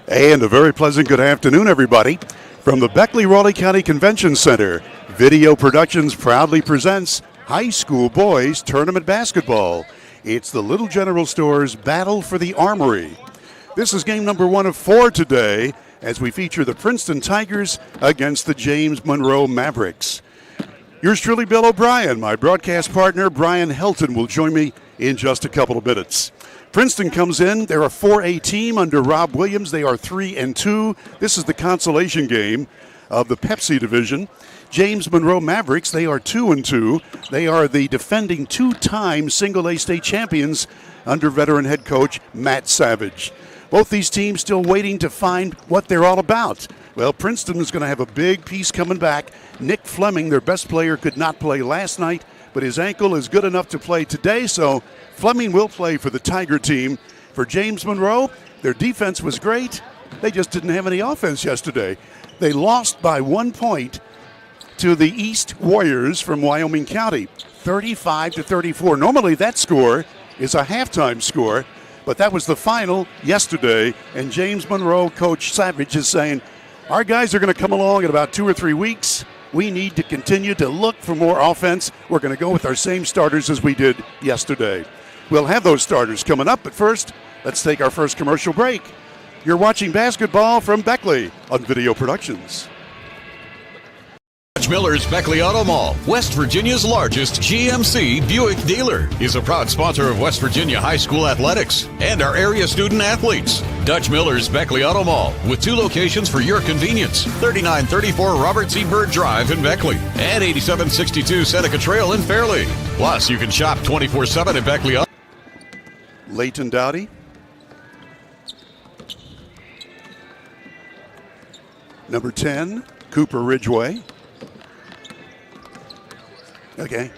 And a very pleasant good afternoon, everybody. From the Beckley-Raleigh County Convention Center, Video Productions proudly presents High School Boys Tournament Basketball. It's the Little General Store's Battle for the Armory. This is game number 1 of 4 today as we feature the Princeton Tigers against the James Monroe Mavericks. Yours truly, Bill O'Brien. My broadcast partner, Brian Helton, will join me in just a couple of minutes. Princeton comes in. They're a 4A team under Rob Williams. They are 3-2. This is the consolation game of the Pepsi division. James Monroe Mavericks, they are 2-2. They are the defending 2-time single-A state champions under veteran head coach Matt Savage. Both these teams still waiting to find what they're all about. Well, Princeton is going to have a big piece coming back. Nick Fleming, their best player, could not play last night, but his ankle is good enough to play today, so Fleming will play for the Tiger team. For James Monroe, their defense was great. They just didn't have any offense yesterday. They lost by 1 point to the East Warriors from Wyoming County, 35-34. Normally that score is a halftime score, but that was the final yesterday, and James Monroe coach Savage is saying, our guys are going to come along in about 2 or 3 weeks. We need to continue to look for more offense. We're going to go with our same starters as we did yesterday. We'll have those starters coming up, but first, let's take our first commercial break. You're watching basketball from Beckley on Video Productions. Dutch Miller's Beckley Auto Mall, West Virginia's largest GMC Buick dealer, is a proud sponsor of West Virginia high school athletics and our area student athletes. Dutch Miller's Beckley Auto Mall, with 2 locations for your convenience, 3934 Robert C. Byrd Drive in Beckley and 8762 Seneca Trail in Fairleigh. Plus, you can shop 24/7 at Beckley Auto. Leighton Dowdy. Number 10, Cooper Ridgway. Okay.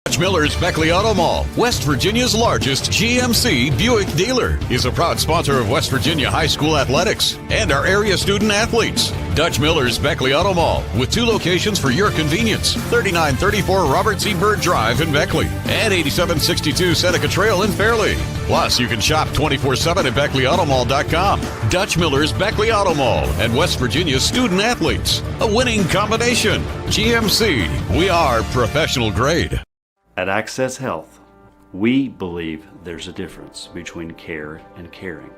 Dutch Miller's Beckley Auto Mall, West Virginia's largest GMC Buick dealer, is a proud sponsor of West Virginia high school athletics and our area student athletes. Dutch Miller's Beckley Auto Mall, with 2 locations for your convenience, 3934 Robert C. Byrd Drive in Beckley and 8762 Seneca Trail in Fairleigh. Plus, you can shop 24/7 at BeckleyAutomall.com. Dutch Miller's Beckley Auto Mall and West Virginia's student athletes. A winning combination. GMC, we are professional grade. At Access Health, we believe there's a difference between care and caring.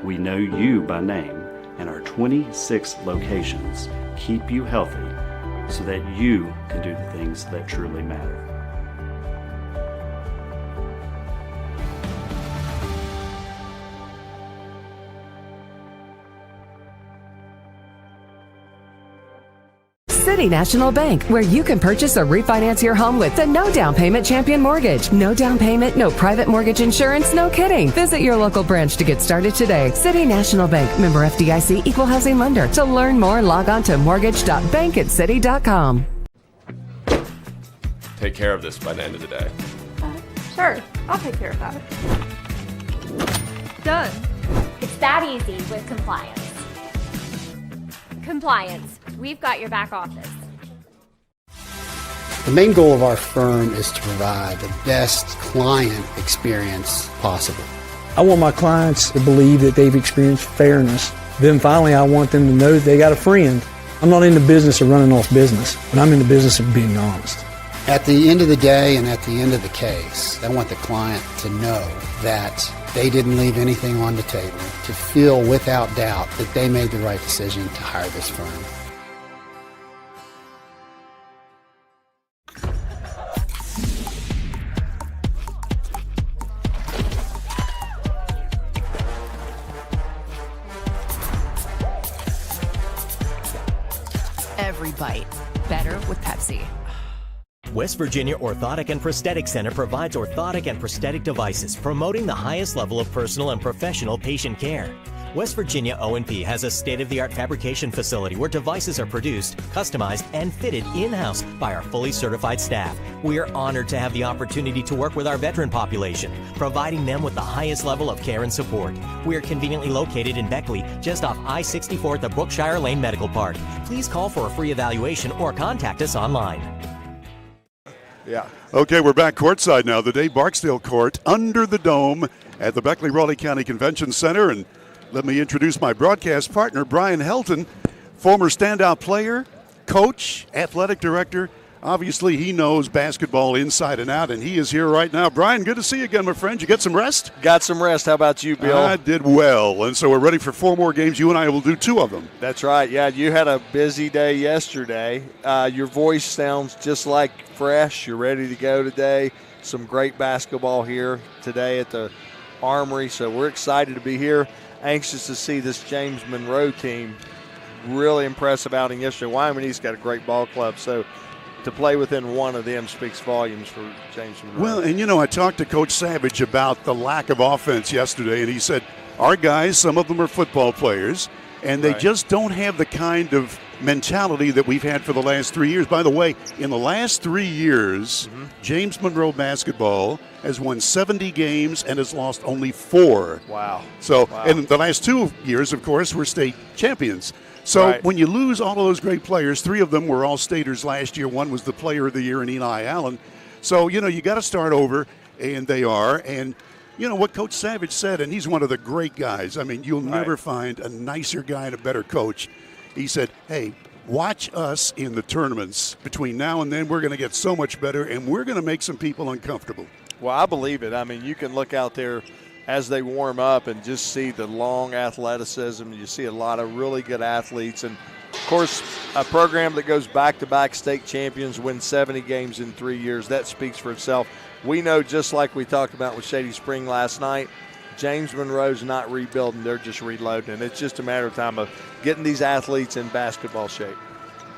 We know you by name, and our 26 locations keep you healthy so that you can do the things that truly matter. City National Bank, where you can purchase or refinance your home with the no down payment Champion Mortgage. No down payment, no private mortgage insurance, no kidding. Visit your local branch to get started today. City National Bank, member FDIC, equal housing lender. To learn more, log on to mortgage.bankatcity.com. Take care of this by the end of the day. Sure, I'll take care of that. Done. It's that easy with compliance. Compliance. We've got your back office. The main goal of our firm is to provide the best client experience possible. I want my clients to believe that they've experienced fairness. Then finally, I want them to know that they got a friend. I'm not in the business of running off business, but I'm in the business of being honest. At the end of the day and at the end of the case, I want the client to know that they didn't leave anything on the table, to feel without doubt that they made the right decision to hire this firm. Every bite better with Pepsi. West Virginia Orthotic and Prosthetic Center provides orthotic and prosthetic devices, promoting the highest level of personal and professional patient care. West Virginia O&P has a state-of-the-art fabrication facility where devices are produced, customized, and fitted in-house by our fully certified staff. We are honored to have the opportunity to work with our veteran population, providing them with the highest level of care and support. We are conveniently located in Beckley, just off I-64 at the Brookshire Lane Medical Park. Please call for a free evaluation or contact us online. Yeah. Okay, we're back courtside now. The Dave Barksdale Court under the dome at the Beckley-Raleigh County Convention Center. And let me introduce my broadcast partner, Brian Helton, former standout player, coach, athletic director. Obviously, he knows basketball inside and out, and he is here right now. Brian, good to see you again, my friend. You get some rest? Got some rest. How about you, Bill? I did well, and so we're ready for 4 more games. You and I will do 2 of them. That's right. Yeah, you had a busy day yesterday. Your voice sounds just like fresh. You're ready to go today. Some great basketball here today at the Armory, so we're excited to be here. Anxious to see this James Monroe team. Really impressive outing yesterday. Wyoming East got a great ball club, so to play within one of them speaks volumes for James Monroe. Well, and I talked to Coach Savage about the lack of offense yesterday, and he said our guys, some of them are football players, and they just don't have the kind of mentality that we've had for the last 3 years. By the way, in the last 3 years, James Monroe basketball has won 70 games and has lost only 4. Wow. So, and the last 2 years, of course, were state champions. So when you lose all of those great players, 3 of them were all-staters last year. 1 was the player of the year in Eli Allen. So, you got to start over, and they are. And, what Coach Savage said, and he's one of the great guys. I mean, you'll never find a nicer guy and a better coach. He said, hey, watch us in the tournaments. Between now and then, we're going to get so much better, and we're going to make some people uncomfortable. Well, I believe it. I mean, you can look out there as they warm up and just see the long athleticism. You see a lot of really good athletes. And, of course, a program that goes back-to-back state champions, wins 70 games in 3 years, that speaks for itself. We know, just like we talked about with Shady Spring last night, James Monroe's not rebuilding. They're just reloading. And it's just a matter of time of getting these athletes in basketball shape.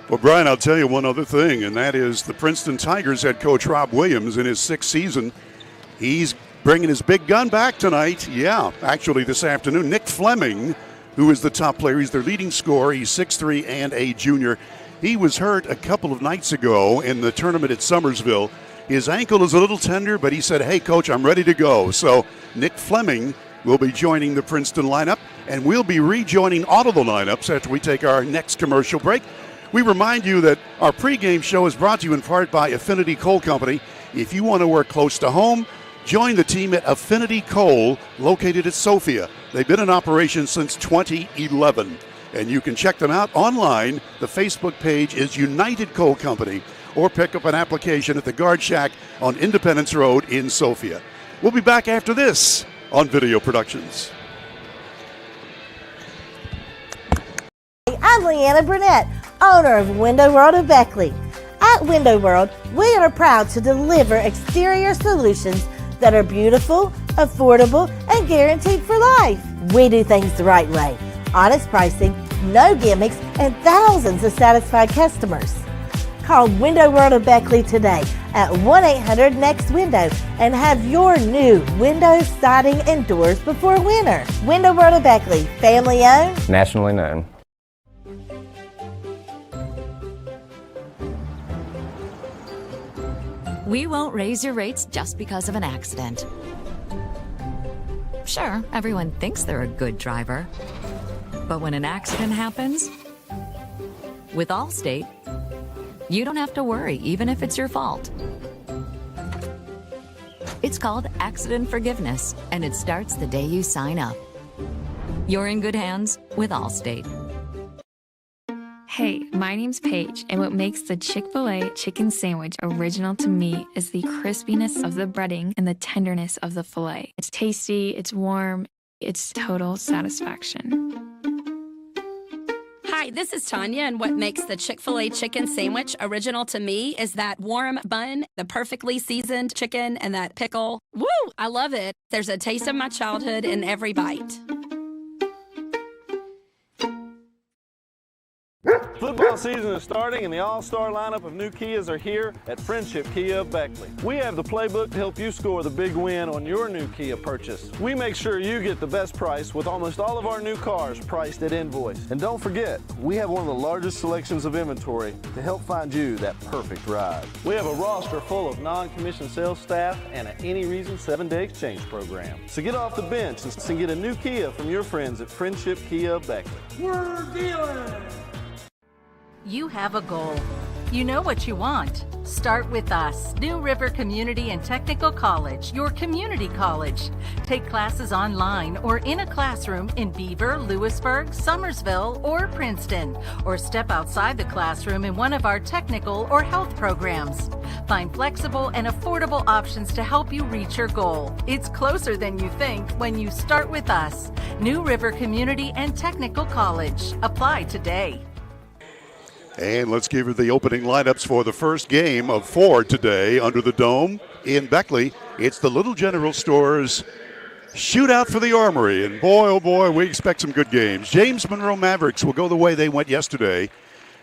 Well, Brian, I'll tell you one other thing, and that is the Princeton Tigers head coach Rob Williams in his 6th season. He's bringing his big gun back tonight. Yeah, actually this afternoon. Nick Fleming, who is the top player, he's their leading scorer. He's 6'3" and a junior. He was hurt a couple of nights ago in the tournament at Summersville. His ankle is a little tender, but he said, hey, Coach, I'm ready to go. So Nick Fleming will be joining the Princeton lineup, and we'll be rejoining all of the lineups after we take our next commercial break. We remind you that our pregame show is brought to you in part by Affinity Coal Company. If you want to work close to home, join the team at Affinity Coal, located at Sophia. They've been in operation since 2011, and you can check them out online. The Facebook page is United Coal Company, or pick up an application at the Guard Shack on Independence Road in Sophia. We'll be back after this on Video Productions. I'm Leanna Burnett, owner of Window World of Beckley. At Window World, we are proud to deliver exterior solutions that are beautiful, affordable, and guaranteed for life. We do things the right way. Honest pricing, no gimmicks, and thousands of satisfied customers. Call Window World of Beckley today at 1-800-NEXT-WINDOW and have your new windows, siding, and doors before winter. Window World of Beckley, family owned, nationally known. We won't raise your rates just because of an accident. Sure, everyone thinks they're a good driver. But when an accident happens, with Allstate, you don't have to worry, even if it's your fault. It's called accident forgiveness, and it starts the day you sign up. You're in good hands with Allstate. Hey, my name's Paige, and what makes the Chick-fil-A chicken sandwich original to me is the crispiness of the breading and the tenderness of the filet. It's tasty, it's warm, it's total satisfaction. Hi, this is Tanya, and what makes the Chick-fil-A chicken sandwich original to me is that warm bun, the perfectly seasoned chicken, and that pickle. Woo! I love it. There's a taste of my childhood in every bite. Football season is starting and the all-star lineup of new Kias are here at Friendship Kia of Beckley. We have the playbook to help you score the big win on your new Kia purchase. We make sure you get the best price with almost all of our new cars priced at invoice. And don't forget, we have one of the largest selections of inventory to help find you that perfect ride. We have a roster full of non-commissioned sales staff and an any reason 7-day exchange program. So get off the bench and get a new Kia from your friends at Friendship Kia of Beckley. We're dealing! You have a goal. You know what you want. Start with us, New River Community and Technical College, your community college. Take classes online or in a classroom in Beaver, Lewisburg, Summersville, or Princeton, or step outside the classroom in one of our technical or health programs. Find flexible and affordable options to help you reach your goal. It's closer than you think when you start with us, New River Community and Technical College. Apply today. And let's give you the opening lineups for the first game of 4 today under the dome in Beckley. It's the Little General Store's shootout for the Armory. And boy, oh boy, we expect some good games. James Monroe Mavericks will go the way they went yesterday.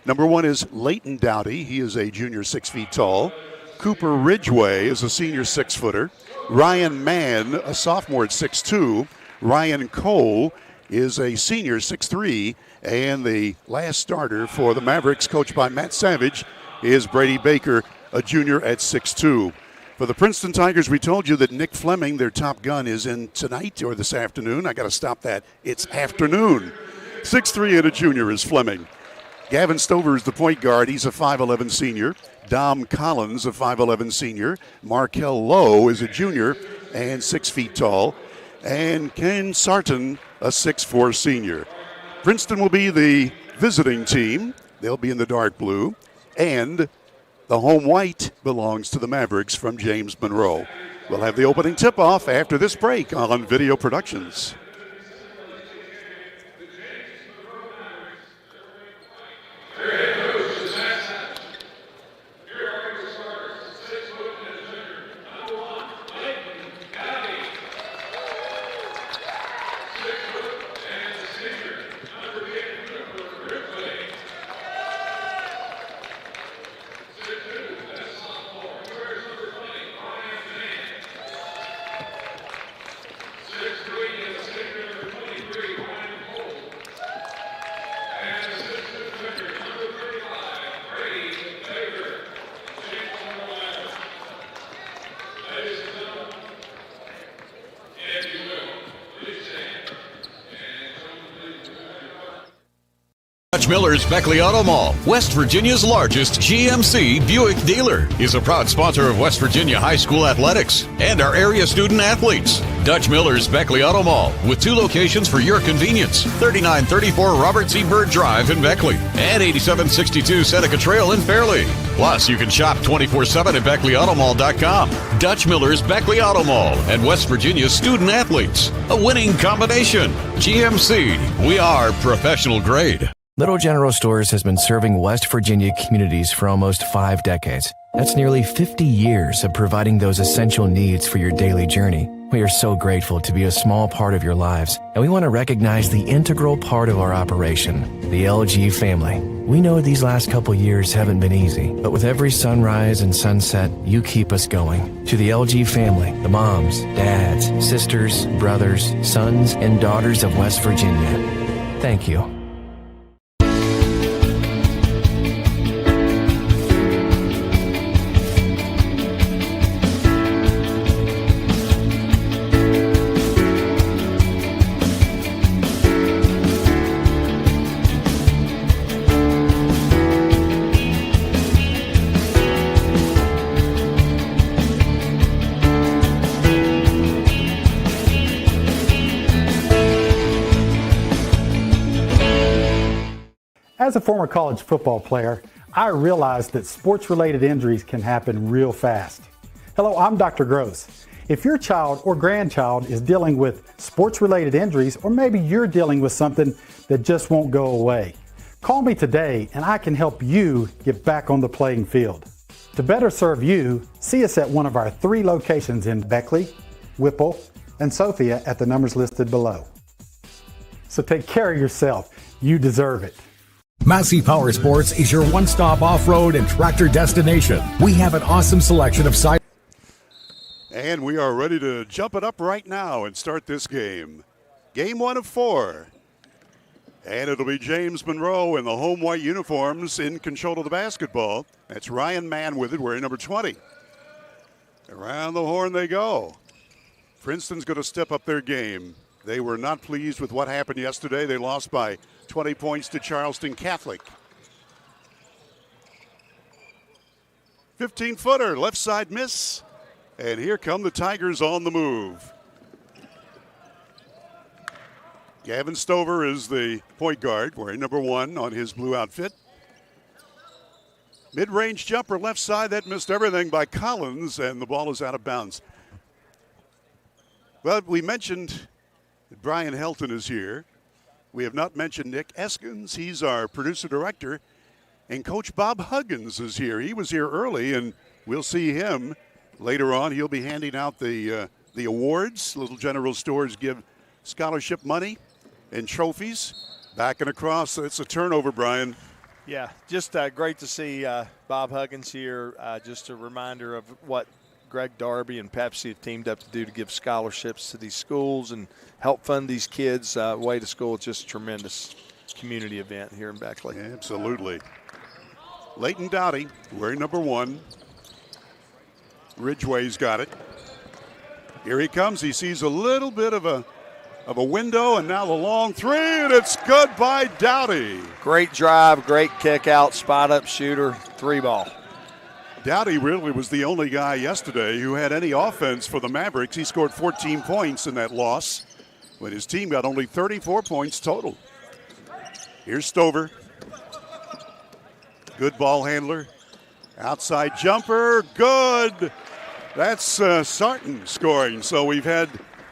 Number 1 is Leighton Dowdy. He is a junior 6 feet tall. Cooper Ridgway is a senior 6-footer. Ryan Mann, a sophomore at 6'2". Ryan Cole is a senior 6'3", and the last starter for the Mavericks, coached by Matt Savage, is Brady Baker, a junior at 6'2". For the Princeton Tigers, we told you that Nick Fleming, their top gun, is in tonight or this afternoon. I got to stop that. It's afternoon. 6'3" and a junior is Fleming. Gavin Stover is the point guard. He's a 5'11 senior. Dom Collins, a 5'11 senior. Markel Lowe is a junior and 6 feet tall. And Ken Sarton, a 6'4 senior. Princeton will be the visiting team. They'll be in the dark blue. And the home white belongs to the Mavericks from James Monroe. We'll have the opening tip-off after this break on Video Productions. Dutch Miller's Beckley Auto Mall, West Virginia's largest GMC Buick dealer, is a proud sponsor of West Virginia high school athletics and our area student athletes. Dutch Miller's Beckley Auto Mall, with 2 locations for your convenience: 3934 Robert C. Byrd Drive in Beckley and 8762 Seneca Trail in Fairleigh. Plus, you can shop 24/7 at BeckleyAutomall.com. Dutch Miller's Beckley Auto Mall and West Virginia's student athletes. A winning combination. GMC, we are professional grade. Little General Stores has been serving West Virginia communities for almost 5 decades. That's nearly 50 years of providing those essential needs for your daily journey. We are so grateful to be a small part of your lives, and we want to recognize the integral part of our operation, the LG family. We know these last couple years haven't been easy, but with every sunrise and sunset, you keep us going. To the LG family, the moms, dads, sisters, brothers, sons, and daughters of West Virginia, thank you. As a former college football player, I realized that sports-related injuries can happen real fast. Hello, I'm Dr. Gross. If your child or grandchild is dealing with sports-related injuries, or maybe you're dealing with something that just won't go away, call me today and I can help you get back on the playing field. To better serve you, see us at one of our 3 locations in Beckley, Whipple, and Sophia at the numbers listed below. So take care of yourself. You deserve it. Massey Power Sports is your one-stop off-road and tractor destination. We have an awesome selection of side. And we are ready to jump it up right now and start this game. Game 1 of 4. And it'll be James Monroe in the home white uniforms in control of the basketball. That's Ryan Mann with it, wearing number 20. Around the horn they go. Princeton's going to step up their game. They were not pleased with what happened yesterday. They lost by 20 points to Charleston Catholic. 15-footer, left side miss. And here come the Tigers on the move. Gavin Stover is the point guard, wearing number 1 on his blue outfit. Mid-range jumper left side, that missed everything by Collins, and the ball is out of bounds. Well, we mentioned that Brian Helton is here. We have not mentioned Nick Eskins. He's our producer-director. And Coach Bob Huggins is here. He was here early, and we'll see him later on. He'll be handing out the awards. Little General Stores give scholarship money and trophies. Back and across, it's a turnover, Brian. Yeah, just great to see Bob Huggins here. Just a reminder of what Greg Darby and Pepsi have teamed up to do to give scholarships to these schools and help fund these kids' way to school. It's just a tremendous community event here in Beckley. Absolutely. Leighton Dowdy wearing number 1. Ridgway's got it. Here he comes. He sees a little bit of a window, and now the long 3, and it's good by Dowdy. Great drive, great kick out, spot up shooter, 3-ball. Dowdy really was the only guy yesterday who had any offense for the Mavericks. He scored 14 points in that loss, but his team got only 34 points total. Here's Stover. Good ball handler. Outside jumper, good. That's Sarton scoring. So we've had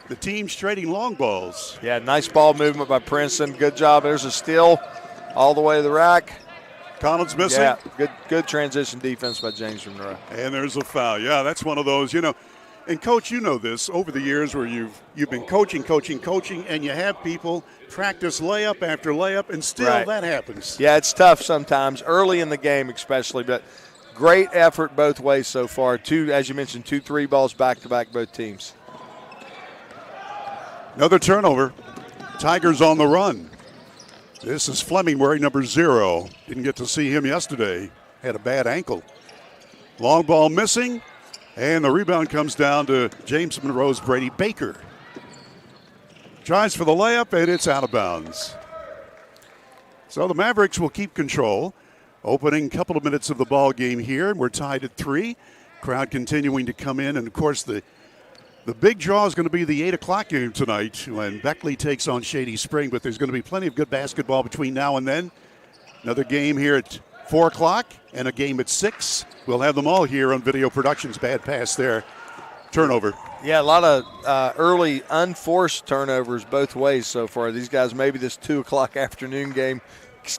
the teams trading long balls. Yeah, nice ball movement by Princeton. Good job. There's a steal all the way to the rack. Collins missing. Yeah, good transition defense by James Monroe. And there's a foul. Yeah, that's one of those, And, Coach, you know this over the years where you've been coaching, and you have people practice layup after layup, and still that happens. Yeah, it's tough sometimes, early in the game especially, but great effort both ways so far. 2, as you mentioned, 2 3-balls back-to-back both teams. Another turnover. Tigers on the run. This is Fleming wearing number 0. Didn't get to see him yesterday. Had a bad ankle. Long ball missing. And the rebound comes down to James Monroe's Brady Baker. Tries for the layup, and it's out of bounds. So the Mavericks will keep control. Opening couple of minutes of the ball game here, and we're tied at 3. Crowd continuing to come in, and of course the big draw is going to be the 8 o'clock game tonight when Beckley takes on Shady Spring, but there's going to be plenty of good basketball between now and then. Another game here at 4 o'clock and a game at 6. We'll have them all here on Video Productions. Bad pass there. Turnover. Yeah, a lot of early unforced turnovers both ways so far. These guys, maybe this 2 o'clock afternoon game,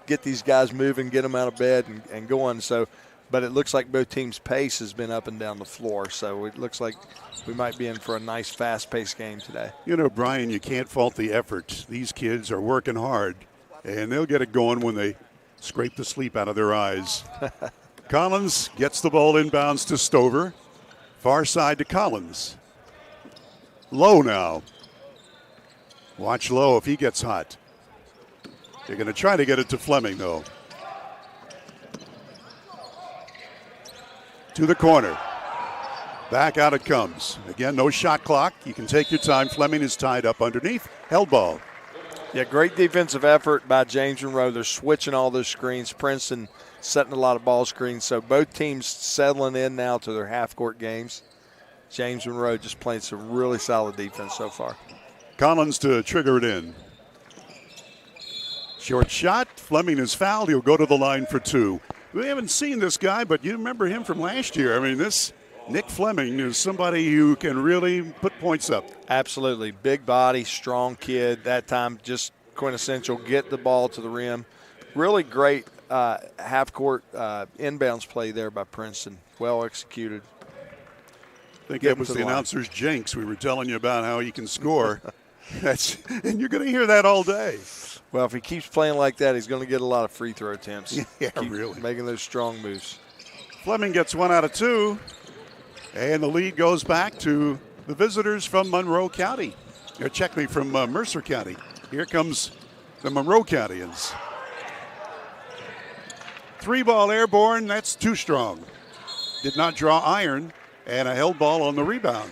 get these guys moving, get them out of bed and going. So, but it looks like both teams' pace has been up and down the floor. So it looks like we might be in for a nice fast-paced game today. Brian, you can't fault the effort. These kids are working hard, and they'll get it going when they scrape the sleep out of their eyes. Collins gets the ball inbounds to Stover. Far side to Collins. Lowe now. Watch Lowe if he gets hot. They're going to try to get it to Fleming, though. To the corner. Back out it comes. Again, no shot clock. You can take your time. Fleming is tied up underneath. Held ball. Yeah, great defensive effort by James Monroe. They're switching all those screens. Princeton setting a lot of ball screens. So both teams settling in now to their half-court games. James Monroe just playing some really solid defense so far. Collins to trigger it in. Short shot. Fleming is fouled. He'll go to the line for 2. We haven't seen this guy, but you remember him from last year. I mean, this Nick Fleming is somebody who can really put points up. Absolutely. Big body, strong kid. That time just quintessential. Get the ball to the rim. Really great half-court inbounds play there by Princeton. Well executed. I think that was the announcer's jinx. We were telling you about how he can score. And you're going to hear that all day. Well, if he keeps playing like that, he's going to get a lot of free throw attempts. Yeah, really. Making those strong moves. Fleming gets 1 out of 2. And the lead goes back to the visitors from Monroe County. From Mercer County. Here comes the Monroe Countyans. 3-ball airborne, that's too strong. Did not draw iron, and a held ball on the rebound.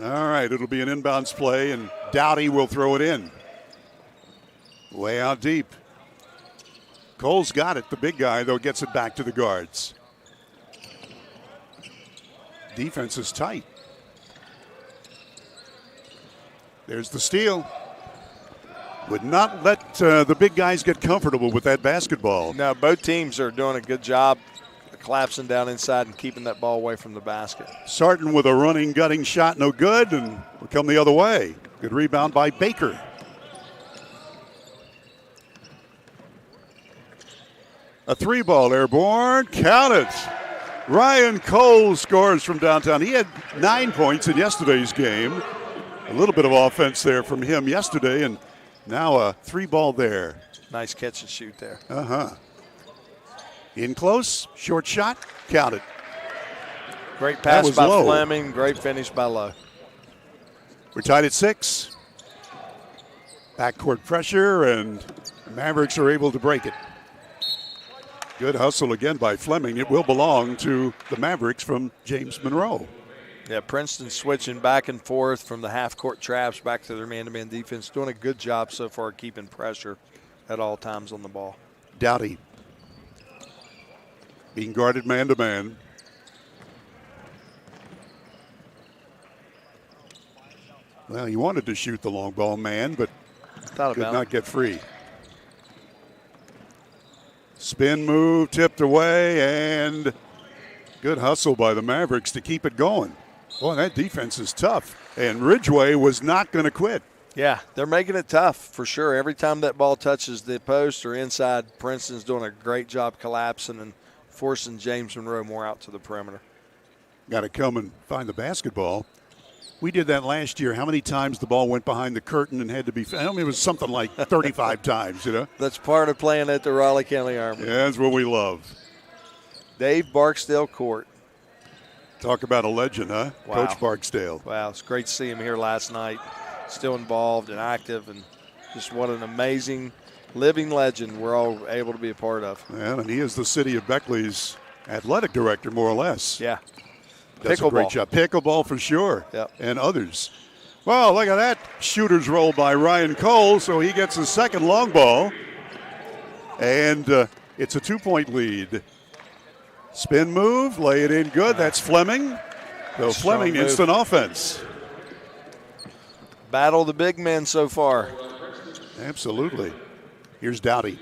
All right, it'll be an inbounds play, and Dowdy will throw it in. Way out deep. Cole's got it. The big guy, though, gets it back to the guards. Defense is tight. There's the steal. Would not let the big guys get comfortable with that basketball. No, both teams are doing a good job collapsing down inside and keeping that ball away from the basket. Sarton with a running, gutting shot, no good, and will come the other way. Good rebound by Baker. A 3-ball airborne, count it. Ryan Cole scores from downtown. He had 9 points in yesterday's game. A little bit of offense there from him yesterday, and now a 3-ball there. Nice catch and shoot there. In close, short shot, count it. Great pass by low. Fleming, great finish by Lowe. We're tied at 6. Backcourt pressure, and Mavericks are able to break it. Good hustle again by Fleming. It will belong to the Mavericks from James Monroe. Yeah, Princeton switching back and forth from the half-court traps back to their man-to-man defense. Doing a good job so far keeping pressure at all times on the ball. Doughty being guarded man-to-man. Well, he wanted to shoot the long ball man, but could not get free. Spin move, tipped away, and good hustle by the Mavericks to keep it going. Boy, that defense is tough, and Ridgway was not going to quit. Yeah, they're making it tough for sure. Every time that ball touches the post or inside, Princeton's doing a great job collapsing and forcing James Monroe more out to the perimeter. Got to come and find the basketball. We did that last year. How many times the ball went behind the curtain and had to be – I mean, it was something like 35 times, you know. That's part of playing at the Raleigh County Armory. Yeah, that's what we love. Dave Barksdale Court. Talk about a legend, huh? Wow. Coach Barksdale. Wow, it's great to see him here last night. Still involved and active, and just what an amazing living legend we're all able to be a part of. Yeah, and he is the city of Beckley's athletic director, more or less. Yeah. Does a great job. Pickleball for sure. Yep. And others. Well, look at that shooter's roll by Ryan Cole, so he gets his second long ball. And it's a 2-point lead. Spin move, lay it in good. That's Fleming. So Fleming, instant offense. Battle the big men so far. Absolutely. Here's Doughty.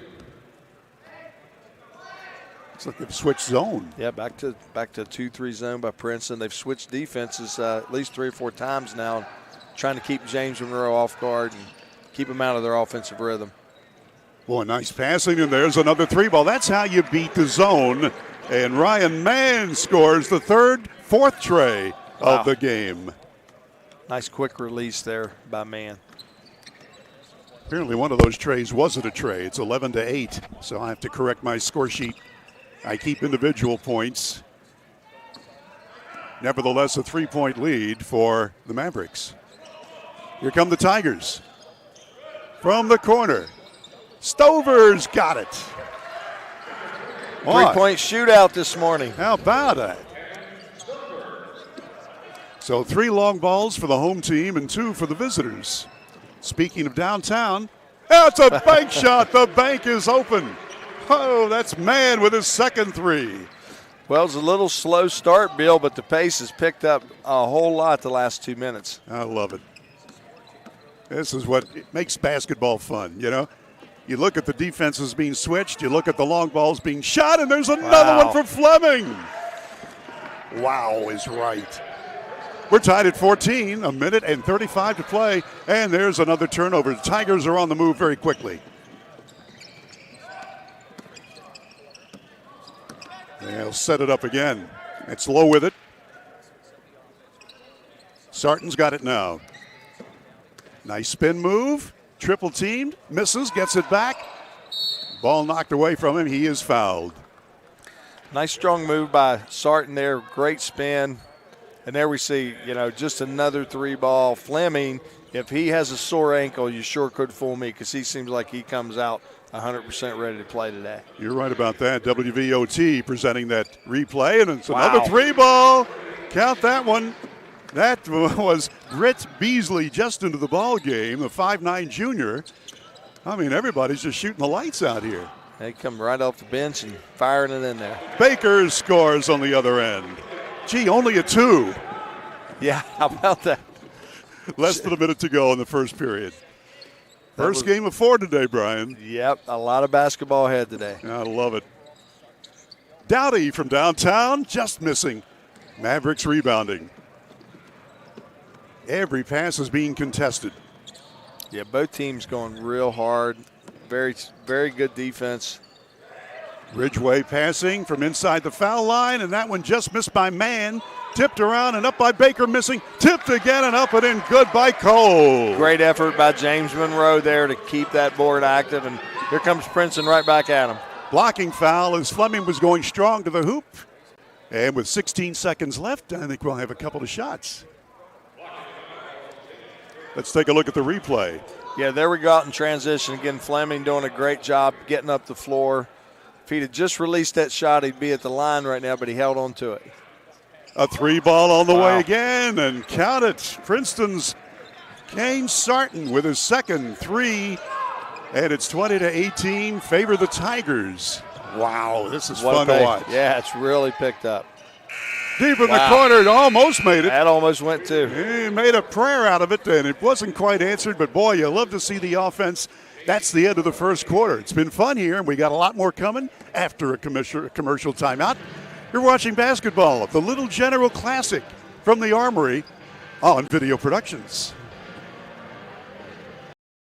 Looks like they've switched zone. Yeah, back to 2-3 zone by Princeton. They've switched defenses at least 3 or 4 times now, trying to keep James Monroe off guard and keep him out of their offensive rhythm. Boy, nice passing, and there's another 3-ball. That's how you beat the zone. And Ryan Mann scores the fourth tray of the game. Nice quick release there by Mann. Apparently one of those trays wasn't a tray. It's 11-8, so I have to correct my score sheet. I keep individual points. Nevertheless, a 3-point lead for the Mavericks. Here come the Tigers. From the corner, Stover's got it. 3-point shootout this morning. How about that? So 3 long balls for the home team and 2 for the visitors. Speaking of downtown, that's a bank shot. The bank is open. Oh, that's Mann with his second 3. Well, it's a little slow start, Bill, but the pace has picked up a whole lot the last 2 minutes. I love it. This is what makes basketball fun, you know? You look at the defenses being switched, you look at the long balls being shot, and there's another one for Fleming. Wow is right. We're tied at 14, a minute and 35 to play, and there's another turnover. The Tigers are on the move very quickly. They'll set it up again. It's Low with it. Sarton's got it now. Nice spin move. Triple teamed. Misses. Gets it back. Ball knocked away from him. He is fouled. Nice strong move by Sarton there. Great spin. And there we see, just another 3-ball. Fleming, if he has a sore ankle, you sure could fool me because he seems like he comes out 100% ready to play today. You're right about that. WVOT presenting that replay, and it's another 3-ball. Count that one. That was Britt Beasley just into the ball game, the 5'9" junior. I mean, everybody's just shooting the lights out here. They come right off the bench and firing it in there. Baker scores on the other end. Gee, only a 2. Yeah, how about that? Less than a minute to go in the first period. First game of 4 today, Brian. Yep, a lot of basketball ahead today. I love it. Dowdy from downtown, just missing. Mavericks rebounding. Every pass is being contested. Yeah, both teams going real hard. Very, very good defense. Ridgway passing from inside the foul line, and that one just missed by Mann. Tipped around and up by Baker, missing. Tipped again and up and in. Good by Cole. Great effort by James Monroe there to keep that board active, and here comes Princeton right back at him. Blocking foul as Fleming was going strong to the hoop. And with 16 seconds left, I think we'll have a couple of shots. Let's take a look at the replay. Yeah, there we go out in transition. Again, Fleming doing a great job getting up the floor. If he'd have just released that shot, he'd be at the line right now, but he held on to it. A 3-ball on the way again, and count it. Princeton's Kane Sarton with his second 3, and it's 20-18. Favor the Tigers. Wow, this is fun to watch. Yeah, it's really picked up. Deep in the corner, it almost made it. That almost went too. He made a prayer out of it, and it wasn't quite answered, but boy, you love to see the offense. That's the end of the first quarter. It's been fun here, and we got a lot more coming after a commercial timeout. You're watching basketball at the Little General Classic from the Armory on Video Productions.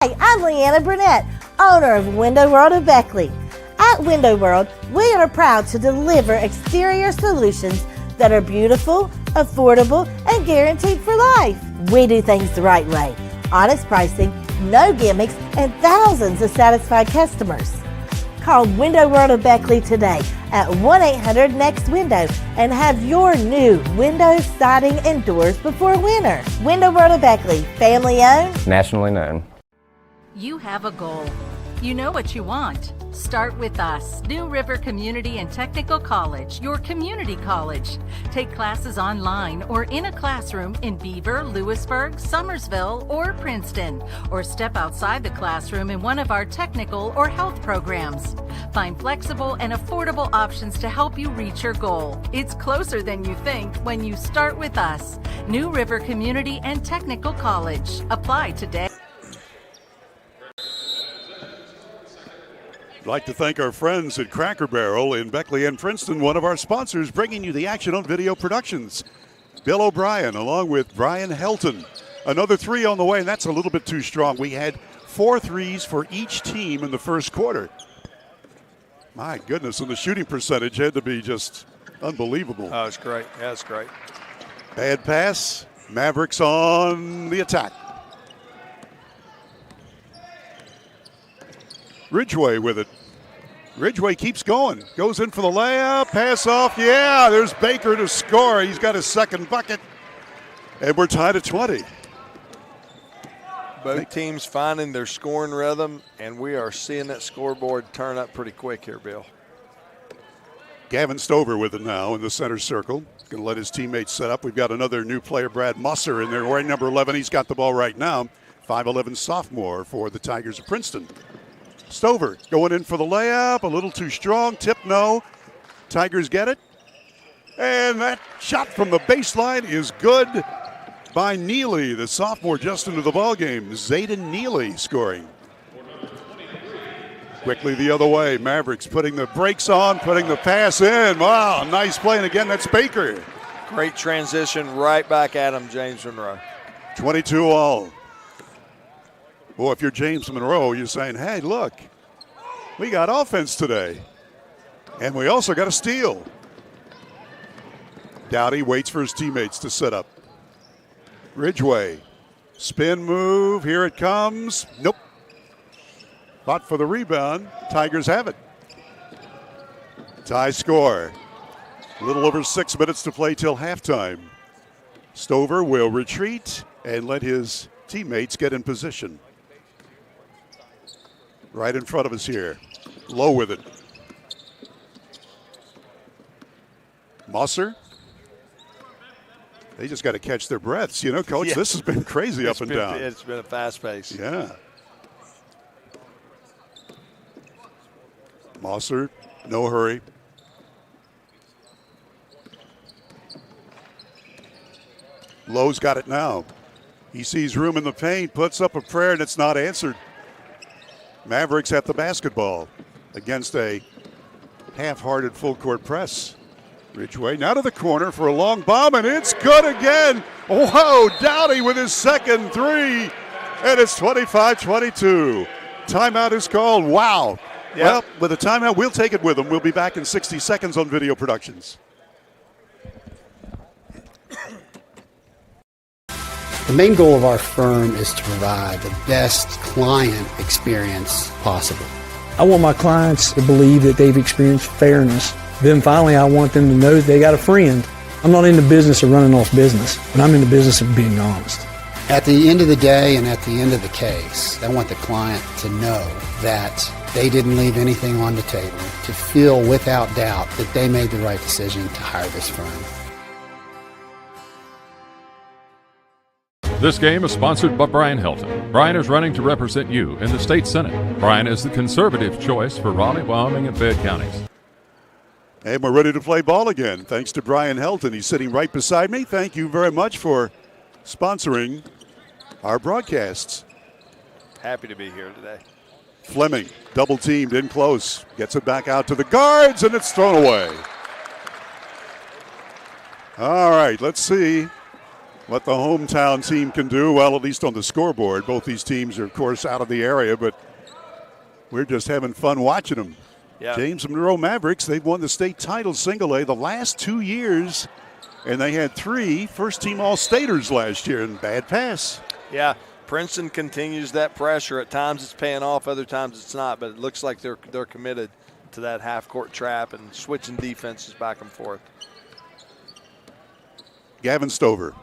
Hi, I'm Leanna Burnett, owner of Window World of Beckley. At Window World, we are proud to deliver exterior solutions that are beautiful, affordable, and guaranteed for life. We do things the right way. Honest pricing, no gimmicks, and thousands of satisfied customers. Call Window World of Beckley today at 1-800-NEXT-WINDOW and have your new windows, siding, and doors before winter. Window World of Beckley, family owned, nationally known. You have a goal. You know what you want. Start with us, New River Community and Technical College, your community college. Take classes online or in a classroom in Beaver, Lewisburg, Summersville, or Princeton, or step outside the classroom in one of our technical or health programs. Find flexible and affordable options to help you reach your goal. It's closer than you think when you start with us, New River Community and Technical College. Apply today. I'd like to thank our friends at Cracker Barrel in Beckley and Princeton, one of our sponsors, bringing you the action on Video Productions. Bill O'Brien along with Brian Helton. Another 3 on the way, and that's a little bit too strong. We had 4 threes for each team in the first quarter. My goodness, and the shooting percentage had to be just unbelievable. Oh, it's great. Yeah, it's great. Bad pass. Mavericks on the attack. Ridgway with it. Ridgway keeps going. Goes in for the layup. Pass off. Yeah, there's Baker to score. He's got his second bucket. And we're tied at 20. Both teams finding their scoring rhythm, and we are seeing that scoreboard turn up pretty quick here, Bill. Gavin Stover with it now in the center circle. Going to let his teammates set up. We've got another new player, Brad Musser, in there wearing number 11. He's got the ball right now. 5'11" sophomore for the Tigers of Princeton. Stover going in for the layup, a little too strong, tip no. Tigers get it. And that shot from the baseline is good by Neely, the sophomore just into the ballgame. Zayden Neely scoring. Quickly the other way, Mavericks putting the brakes on, putting the pass in. Wow, nice play, and again, that's Baker. Great transition right back at him, James Monroe. 22 all. Well, if you're James Monroe, you're saying, hey, look, we got offense today. And we also got a steal. Dowdy waits for his teammates to set up. Ridgway, spin move, here it comes. Nope. Fought for the rebound. Tigers have it. Tie score. A little over 6 minutes to play till halftime. Stover will retreat and let his teammates get in position. Right in front of us here. Low with it. Musser. They just got to catch their breaths. You know, Coach, yeah. This has been crazy up and down. It's been a fast pace. Yeah. Mosser, no hurry. Lowe's got it now. He sees room in the paint, puts up a prayer, and it's not answered. Mavericks have the basketball against a half-hearted full-court press. Ridgway now to the corner for a long bomb, and it's good again. Whoa, Dowdy with his second three, and it's 25-22. Timeout is called. Wow. Yep. Well, with a timeout, we'll take it with them. We'll be back in 60 seconds on Video Productions. The main goal of our firm is to provide the best client experience possible. I want my clients to believe that they've experienced fairness. Then finally, I want them to know that they got a friend. I'm not in the business of running off business, but I'm in the business of being honest. At the end of the day and at the end of the case, I want the client to know that they didn't leave anything on the table, to feel without doubt that they made the right decision to hire this firm. This game is sponsored by Brian Helton. Brian is running to represent you in the state Senate. Brian is the conservative choice for Raleigh, Wyoming, and Fayette counties. And we're ready to play ball again. Thanks to Brian Helton. He's sitting right beside me. Thank you very much for sponsoring our broadcasts. Happy to be here today. Fleming, double teamed in close. Gets it back out to the guards, and it's thrown away. All right, let's see what the hometown team can do. Well, at least on the scoreboard. Both these teams are, of course, out of the area, but we're just having fun watching them. Yeah. James Monroe Mavericks, they've won the state title single A the last 2 years, and they had 3 first-team All-Staters last year, and bad pass. Yeah, Princeton continues that pressure. At times it's paying off, other times it's not, but it looks like they're committed to that half-court trap and switching defenses back and forth. Gavin Stover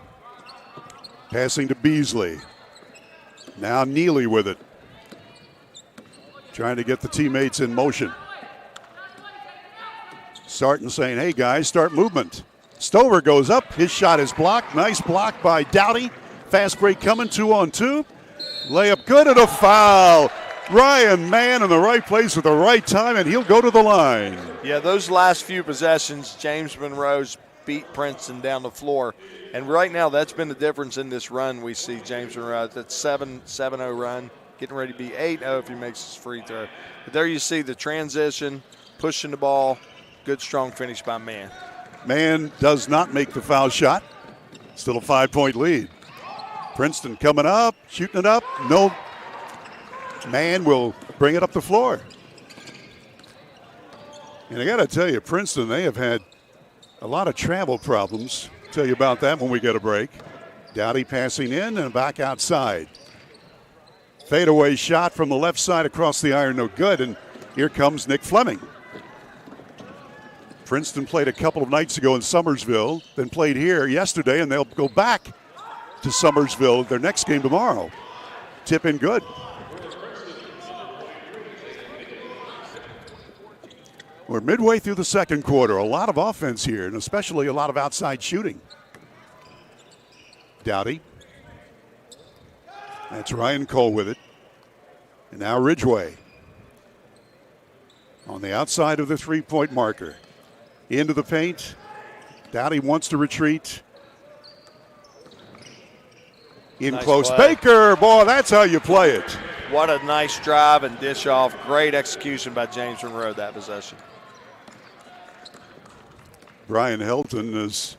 passing to Beasley. Now Neely with it. Trying to get the teammates in motion. Sarton saying, hey guys, start movement. Stover goes up. His shot is blocked. Nice block by Dowdy. Fast break coming, 2-on-2. Layup good and a foul. Ryan Mann in the right place at the right time, and he'll go to the line. Yeah, those last few possessions, James Monroe's beat Princeton down the floor. And right now, that's been the difference in this run we see James Monroe. That 7-0 run, getting ready to be 8-0 if he makes his free throw. But there you see the transition, pushing the ball, good, strong finish by Mann. Mann does not make the foul shot. Still a 5-point lead. Princeton coming up, shooting it up. No. Mann will bring it up the floor. And I got to tell you, Princeton, they have had a lot of travel problems. Tell you about that when we get a break. Dowdy passing in and back outside. Fadeaway shot from the left side across the iron, no good. And here comes Nick Fleming. Princeton played a couple of nights ago in Summersville, then played here yesterday, and they'll go back to Summersville their next game tomorrow. Tip in good. We're midway through the second quarter. A lot of offense here, and especially a lot of outside shooting. Dowdy. That's Ryan Cole with it. And now Ridgway on the outside of the three-point marker. Into the paint. Dowdy wants to retreat. In nice close. Play. Baker, boy, that's how you play it. What a nice drive and dish off. Great execution by James Monroe that possession. Brian Helton, as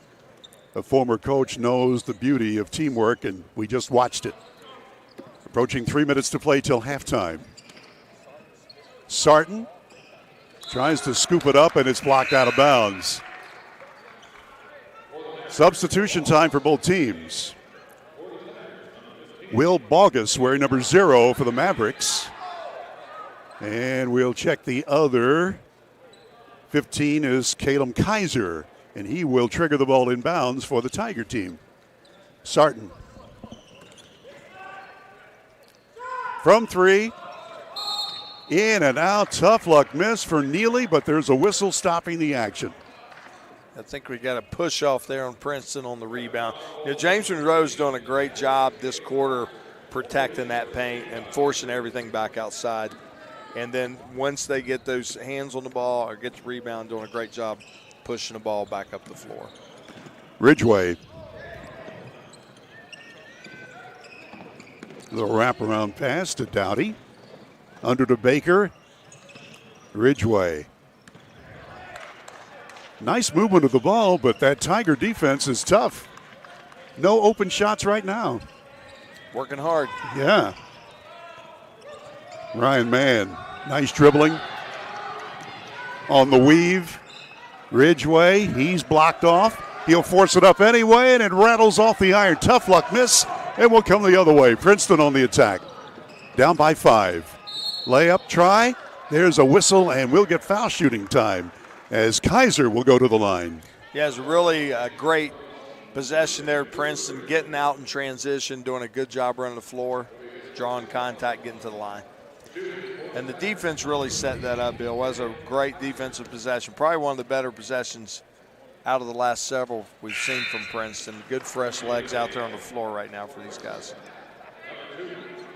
a former coach, knows the beauty of teamwork, and we just watched it. Approaching 3 minutes to play till halftime. Sarton tries to scoop it up, and it's blocked out of bounds. Substitution time for both teams. Will Bogus wearing number 0 for the Mavericks. And we'll check the other. 15 is Caleb Kaiser, and he will trigger the ball in bounds for the Tiger team. Sarton. From 3. In and out. Tough luck miss for Neely, but there's a whistle stopping the action. I think we got a push off there on Princeton on the rebound. You know, James Monroe's doing a great job this quarter protecting that paint and forcing everything back outside. And then once they get those hands on the ball or get the rebound, doing a great job pushing the ball back up the floor. Ridgeway. Little wraparound pass to Dowdy. Under to Baker. Ridgeway. Nice movement of the ball, but that Tiger defense is tough. No open shots right now. Working hard. Yeah. Ryan Mann, nice dribbling. On the weave. Ridgeway, he's blocked off. He'll force it up anyway, and it rattles off the iron. Tough luck miss, and will come the other way. Princeton on the attack. Down by 5. Layup try. There's a whistle, and we'll get foul shooting time as Kaiser will go to the line. Yeah, it's really a great possession there. Princeton getting out in transition, doing a good job running the floor, drawing contact, getting to the line. And the defense really set that up, Bill. It was a great defensive possession. Probably one of the better possessions out of the last several we've seen from Princeton. Good fresh legs out there on the floor right now for these guys.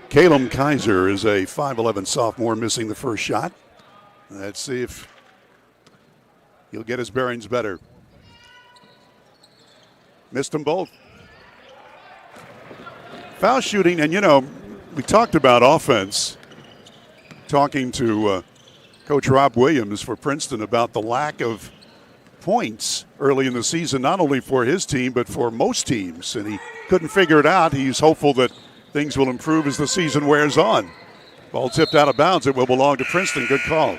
Caleb Kaiser is a 5'11 sophomore missing the first shot. Let's see if he'll get his bearings better. Missed them both. Foul shooting, and you know, we talked about offense, talking to Coach Rob Williams for Princeton about the lack of points early in the season, not only for his team, but for most teams, and he couldn't figure it out. He's hopeful that things will improve as the season wears on. Ball tipped out of bounds. It will belong to Princeton. Good call.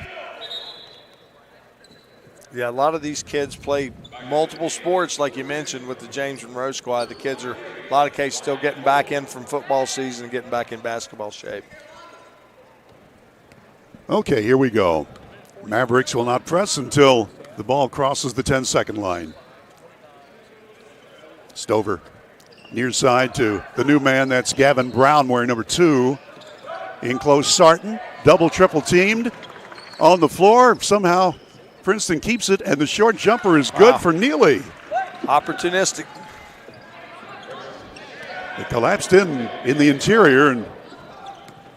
Yeah, a lot of these kids play multiple sports, like you mentioned, with the James Monroe squad. The kids are, a lot of cases, still getting back in from football season and getting back in basketball shape. Okay, here we go. Mavericks will not press until the ball crosses the 10-second line. Stover. Near side to the new man, that's Gavin Brown wearing number 2. In close Sarton, double triple teamed on the floor. Somehow Princeton keeps it, and the short jumper is good for Neely. Opportunistic. It collapsed in the interior, and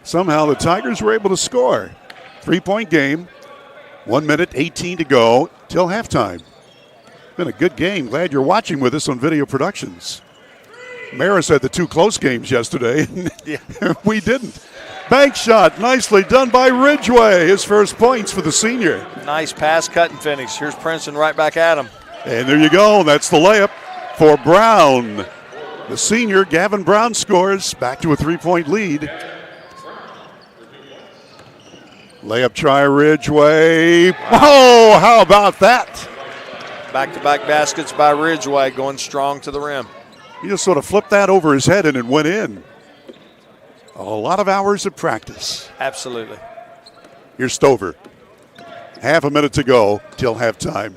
somehow the Tigers were able to score. 3-point game, 1 minute, 18 to go till halftime. Been a good game. Glad you're watching with us on Video Productions. Maris had the 2 close games yesterday. Yeah. We didn't. Bank shot, nicely done by Ridgeway. His first points for the senior. Nice pass, cut, and finish. Here's Princeton right back at him. And there you go. That's the layup for Brown. The senior, Gavin Brown, scores back to a 3-point lead. Layup try, Ridgeway. Oh, how about that? Back-to-back baskets by Ridgeway, going strong to the rim. He just sort of flipped that over his head and it went in. A lot of hours of practice. Absolutely. Here's Stover. Half a minute to go till halftime.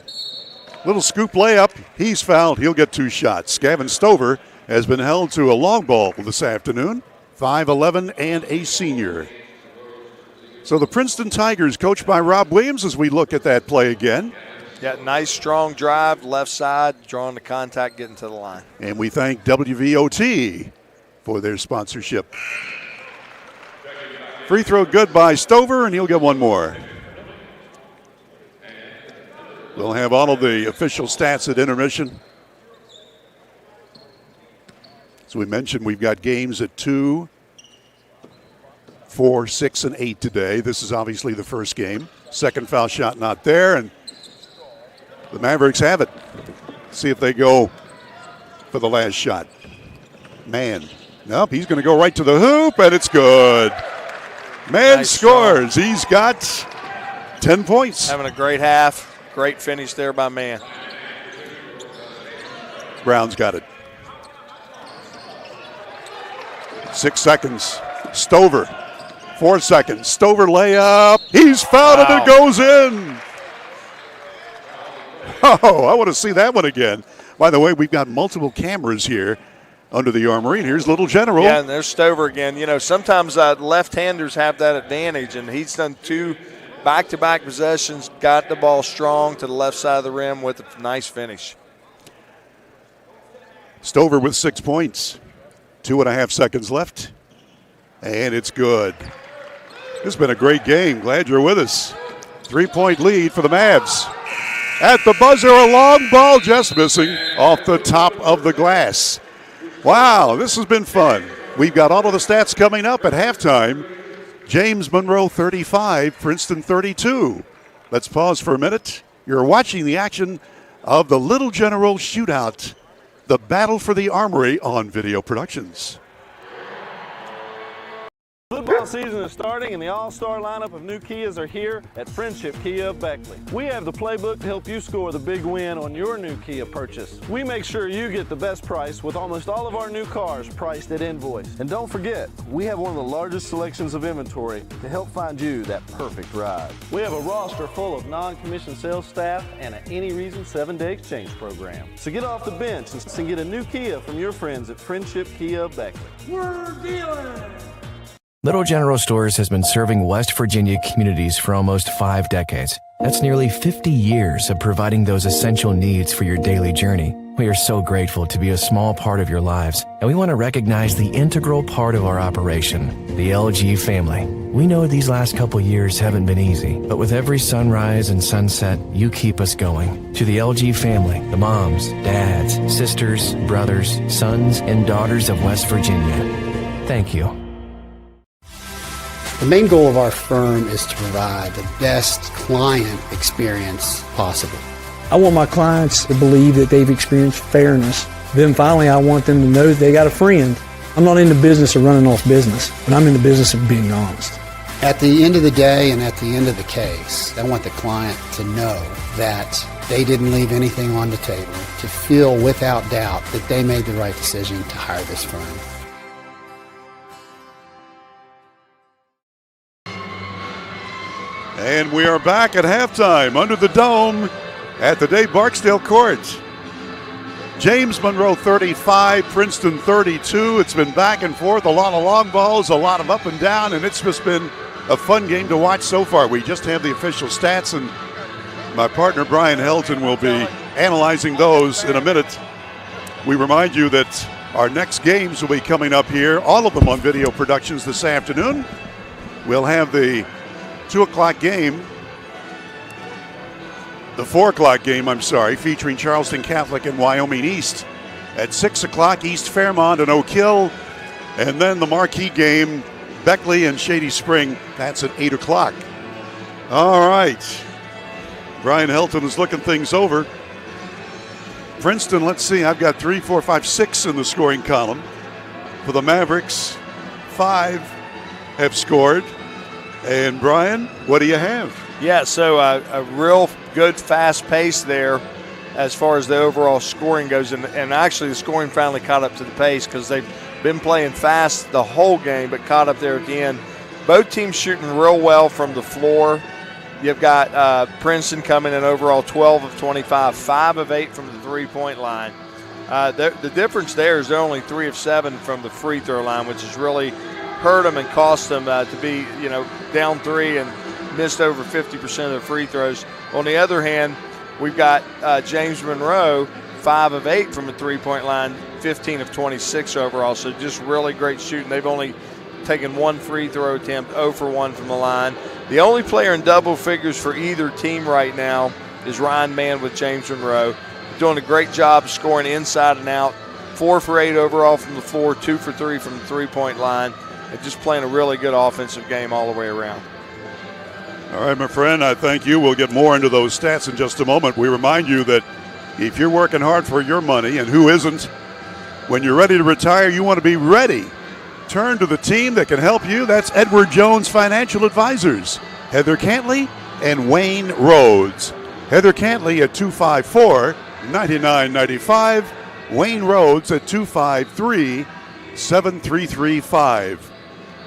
Little scoop layup. He's fouled. He'll get 2 shots. Gavin Stover has been held to a long ball this afternoon. 5'11 and a senior. So the Princeton Tigers, coached by Rob Williams, as we look at that play again. Yeah, nice strong drive, left side, drawing the contact, getting to the line. And we thank WVOT for their sponsorship. Free throw good by Stover, and he'll get 1 more. We'll have all of the official stats at intermission. As we mentioned, we've got games at 2, 4, 6, and 8 today. This is obviously the first game. Second foul shot not there, and the Mavericks have it. See if they go for the last shot. Man, nope, he's going to go right to the hoop, and it's good. Man nice scores. Shot. He's got 10 points. Having a great half. Great finish there by Mann. Brown's got it. 6 seconds. Stover. 4 seconds. Stover layup. He's fouled and it goes in. Oh, I want to see that one again. By the way, we've got multiple cameras here under the Armory, and here's Little General. Yeah, and there's Stover again. You know, sometimes left-handers have that advantage, and he's done 2 back-to-back possessions, got the ball strong to the left side of the rim with a nice finish. Stover with 6 points. 2.5 seconds left, and it's good. This has been a great game. Glad you're with us. 3-point lead for the Mavs. At the buzzer, a long ball just missing off the top of the glass. Wow, this has been fun. We've got all of the stats coming up at halftime. James Monroe 35, Princeton 32. Let's pause for a minute. You're watching the action of the Little General Shootout, the battle for the Armory on Video Productions. Football season is starting and the all-star lineup of new Kias are here at Friendship Kia of Beckley. We have the playbook to help you score the big win on your new Kia purchase. We make sure you get the best price with almost all of our new cars priced at invoice. And don't forget, we have one of the largest selections of inventory to help find you that perfect ride. We have a roster full of non-commissioned sales staff and an any reason 7-day exchange program. So get off the bench and get a new Kia from your friends at Friendship Kia of Beckley. We're dealing! Little General Stores has been serving West Virginia communities for almost 5 decades. That's nearly 50 years of providing those essential needs for your daily journey. We are so grateful to be a small part of your lives, and we want to recognize the integral part of our operation, the LG family. We know these last couple years haven't been easy, but with every sunrise and sunset, you keep us going. To the LG family, the moms, dads, sisters, brothers, sons, and daughters of West Virginia, thank you. The main goal of our firm is to provide the best client experience possible. I want my clients to believe that they've experienced fairness. Then finally, I want them to know that they got a friend. I'm not in the business of running off business, but I'm in the business of being honest. At the end of the day and at the end of the case, I want the client to know that they didn't leave anything on the table, to feel without doubt that they made the right decision to hire this firm. And we are back at halftime under the dome at the Dave Barksdale Court. James Monroe 35, Princeton 32. It's been back and forth, a lot of long balls, a lot of up and down, and it's just been a fun game to watch so far. We just have the official stats, and my partner Brian Helton will be analyzing those in a minute. We remind you that our next games will be coming up here, all of them on Video Productions this afternoon. We'll have the 2 o'clock game, the 4 o'clock game, featuring Charleston Catholic and Wyoming East. At 6 o'clock, East Fairmont and Oak Hill. And then the marquee game, Beckley and Shady Spring. That's at 8 o'clock. All right. Brian Helton is looking things over. Princeton, let's see, I've got 3, 4, 5, 6 in the scoring column. For the Mavericks, 5 have scored. And Brian, what do you have? Yeah, so a real good fast pace there as far as the overall scoring goes. And actually the scoring finally caught up to the pace because they've been playing fast the whole game, but caught up there at the end. Both teams shooting real well from the floor. You've got Princeton coming in overall 12 of 25, 5 of 8 from the three-point line. The difference there is they're only 3 of 7 from the free throw line, which has really hurt them and cost them to be, down 3 and missed over 50% of the free throws. On the other hand, we've got James Monroe, 5 of 8 from the three-point line, 15 of 26 overall. So just really great shooting. They've only taken 1 free throw attempt, 0 for 1 from the line. The only player in double figures for either team right now is Ryan Mann with James Monroe. Doing a great job scoring inside and out. 4 for 8 overall from the floor, 2 for 3 from the three-point line. And just playing a really good offensive game all the way around. All right, my friend, I thank you. We'll get more into those stats in just a moment. We remind you that if you're working hard for your money, and who isn't, when you're ready to retire, you want to be ready. Turn to the team that can help you. That's Edward Jones Financial Advisors, Heather Cantley and Wayne Rhodes. Heather Cantley at 254-9995. Wayne Rhodes at 253-7335.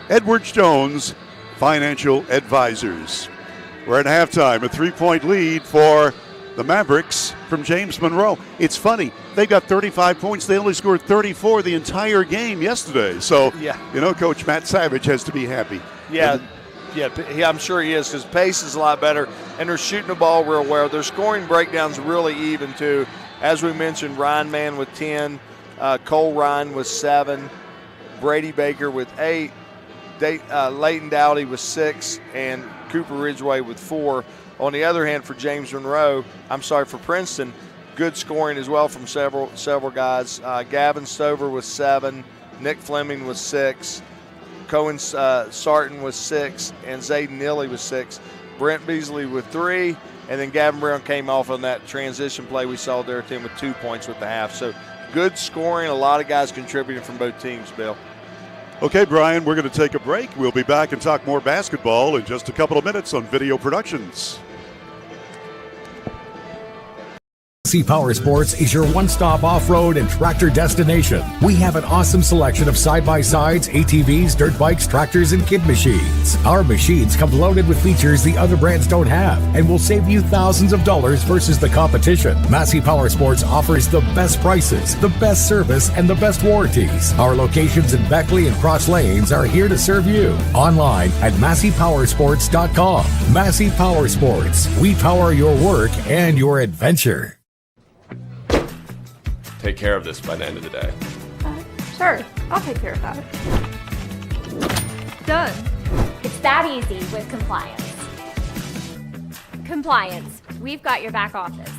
Edwards Jones Financial Advisors. We're at halftime, a 3-point lead for the Mavericks from James Monroe. It's funny, they got 35 points. They only scored 34 the entire game yesterday. So, Coach Matt Savage has to be happy. Yeah, I'm sure he is, because pace is a lot better, and they're shooting the ball real well. Their scoring breakdown's really even, too. As we mentioned, Ryan Mann with 10, Cole Ryan with 7, Brady Baker with 8, Leighton Dowdy with 6 and Cooper Ridgeway with 4. On the other hand, for for Princeton, good scoring as well from several guys. Gavin Stover with 7, Nick Fleming with 6, Cohen Sarton with 6, and Zayden Neely with 6. Brent Beasley with 3, and then Gavin Brown came off on that transition play we saw there to him with 2 points with the half. So good scoring, a lot of guys contributing from both teams, Bill. Okay, Brian, we're going to take a break. We'll be back and talk more basketball in just a couple of minutes on Video Productions. Massey Power Sports is your one-stop off-road and tractor destination. We have an awesome selection of side-by-sides, ATVs, dirt bikes, tractors, and kid machines. Our machines come loaded with features the other brands don't have and will save you thousands of dollars versus the competition. Massey Power Sports offers the best prices, the best service, and the best warranties. Our locations in Beckley and Cross Lanes are here to serve you. Online at MasseyPowersports.com. Massey Power Sports. We power your work and your adventure. Take care of this by the end of the day. Sure, I'll take care of that. Done. It's that easy with compliance. Compliance. We've got your back office.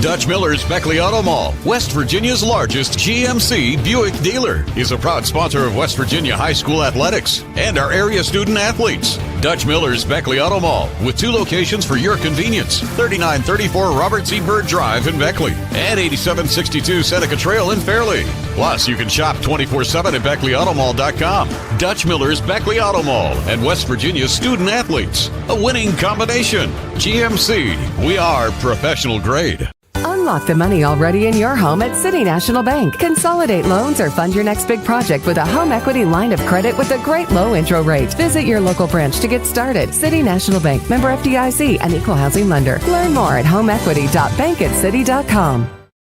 Dutch Miller's Beckley Auto Mall, West Virginia's largest GMC Buick dealer, is a proud sponsor of West Virginia high school athletics and our area student athletes. Dutch Miller's Beckley Auto Mall, with 2 locations for your convenience: 3934 Robert C. Byrd Drive in Beckley and 8762 Seneca Trail in Fairleigh. Plus, you can shop 24/7 at BeckleyAutomall.com. Dutch Miller's Beckley Auto Mall and West Virginia's student athletes. A winning combination. GMC, we are professional grade. Unlock the money already in your home at City National Bank. Consolidate loans or fund your next big project with a home equity line of credit with a great low intro rate. Visit your local branch to get started. City National Bank, member FDIC, an equal housing lender. Learn more at homeequity.bankatcity.com.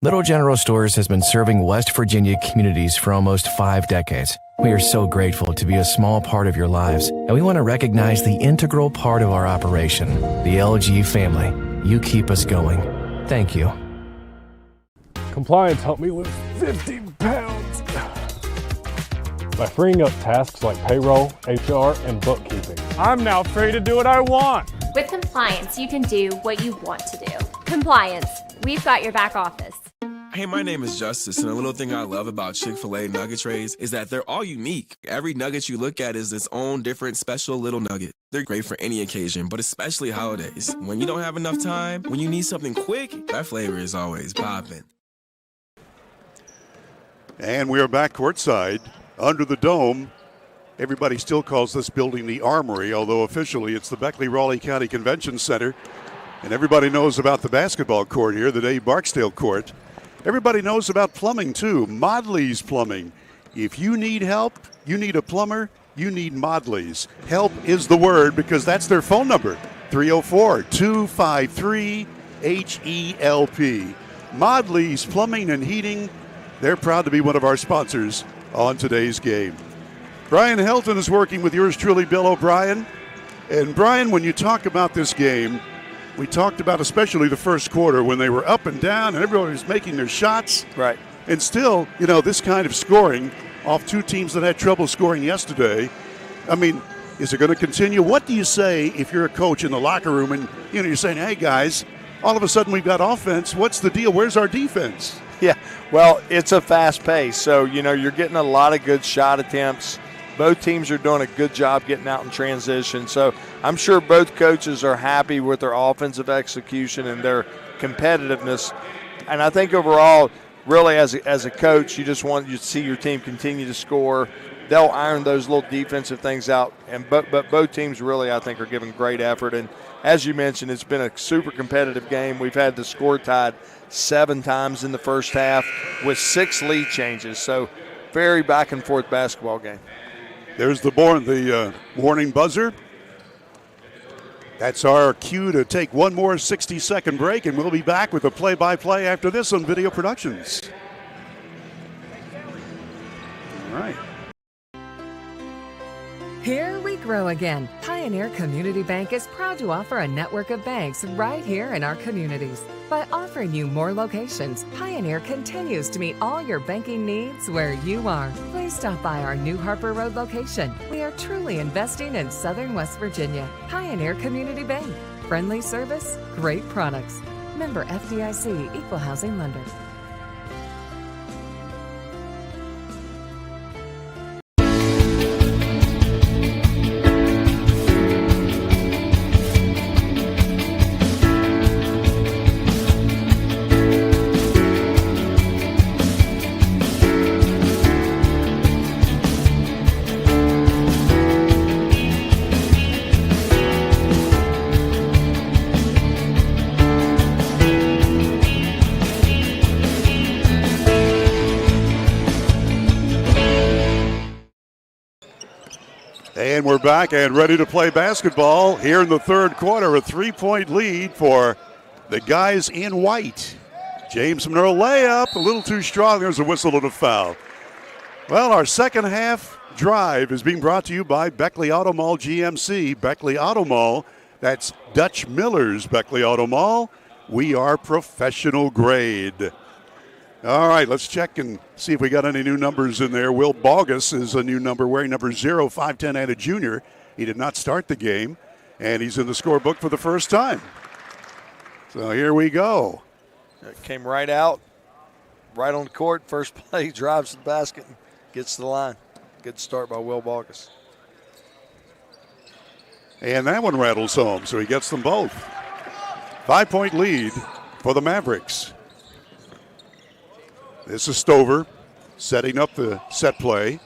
Little General Stores has been serving West Virginia communities for almost 5 decades. We are so grateful to be a small part of your lives, and we want to recognize the integral part of our operation, the LG family. You keep us going. Thank you. Compliance helped me lose 50 pounds by freeing up tasks like payroll, HR, and bookkeeping. I'm now free to do what I want. With compliance, you can do what you want to do. Compliance. We've got your back office. Hey, my name is Justice, and a little thing I love about Chick-fil-A nugget trays is that they're all unique. Every nugget you look at is its own different special little nugget. They're great for any occasion, but especially holidays. When you don't have enough time, when you need something quick, that flavor is always popping. And we are back courtside under the dome. Everybody still calls this building the Armory, although officially it's the Beckley-Raleigh County Convention Center. And everybody knows about the basketball court here, the Dave Barksdale court. Everybody knows about plumbing, too. Modley's Plumbing. If you need help, you need a plumber, you need Modley's. Help is the word, because that's their phone number, 304-253-HELP. Modley's Plumbing and Heating, they're proud to be one of our sponsors on today's game. Brian Helton is working with yours truly, Bill O'Brien. And, Brian, when you talk about this game, we talked about especially the first quarter when they were up and down and everybody was making their shots. Right. And still, you know, this kind of scoring off 2 teams that had trouble scoring yesterday. I mean, is it going to continue? What do you say if you're a coach in the locker room and, you know, you're saying, hey, guys, all of a sudden we've got offense. What's the deal? Where's our defense? Yeah, well, it's a fast pace. So, you know, you're getting a lot of good shot attempts. Both teams are doing a good job getting out in transition. So I'm sure both coaches are happy with their offensive execution and their competitiveness. And I think overall, really as a coach, you just want you to see your team continue to score. They'll iron those little defensive things out. But both teams really, I think, are giving great effort. And as you mentioned, it's been a super competitive game. We've had the score tied 7 times in the first half with 6 lead changes. So very back and forth basketball game. There's the warning buzzer. That's our cue to take one more 60-second break, and we'll be back with a play-by-play after this on Video Productions. All right. Here we grow again, Pioneer Community Bank is proud to offer a network of banks right here in our communities. By offering you more locations, Pioneer continues to meet all your banking needs where you are. Please stop by our New Harper Road location. We are truly investing in Southern West Virginia. Pioneer Community Bank. Friendly service, great products. Member FDIC, Equal Housing Lender. And we're back and ready to play basketball here in the third quarter. A 3-point lead for the guys in white. James Monroe layup, a little too strong. There's a whistle and a foul. Well, our second half drive is being brought to you by Beckley Auto Mall GMC. Beckley Auto Mall, that's Dutch Miller's Beckley Auto Mall. We are professional grade. All right, let's check and see if we got any new numbers in there. Will Bogus is a new number, wearing number 0, 5'10", and a junior. He did not start the game, and he's in the scorebook for the first time. So here we go. It came right out, right on the court. First play, drives to the basket, and gets to the line. Good start by Will Bogus. And that one rattles home, so he gets them both. 5-point lead for the Mavericks. This is Stover setting up the set play.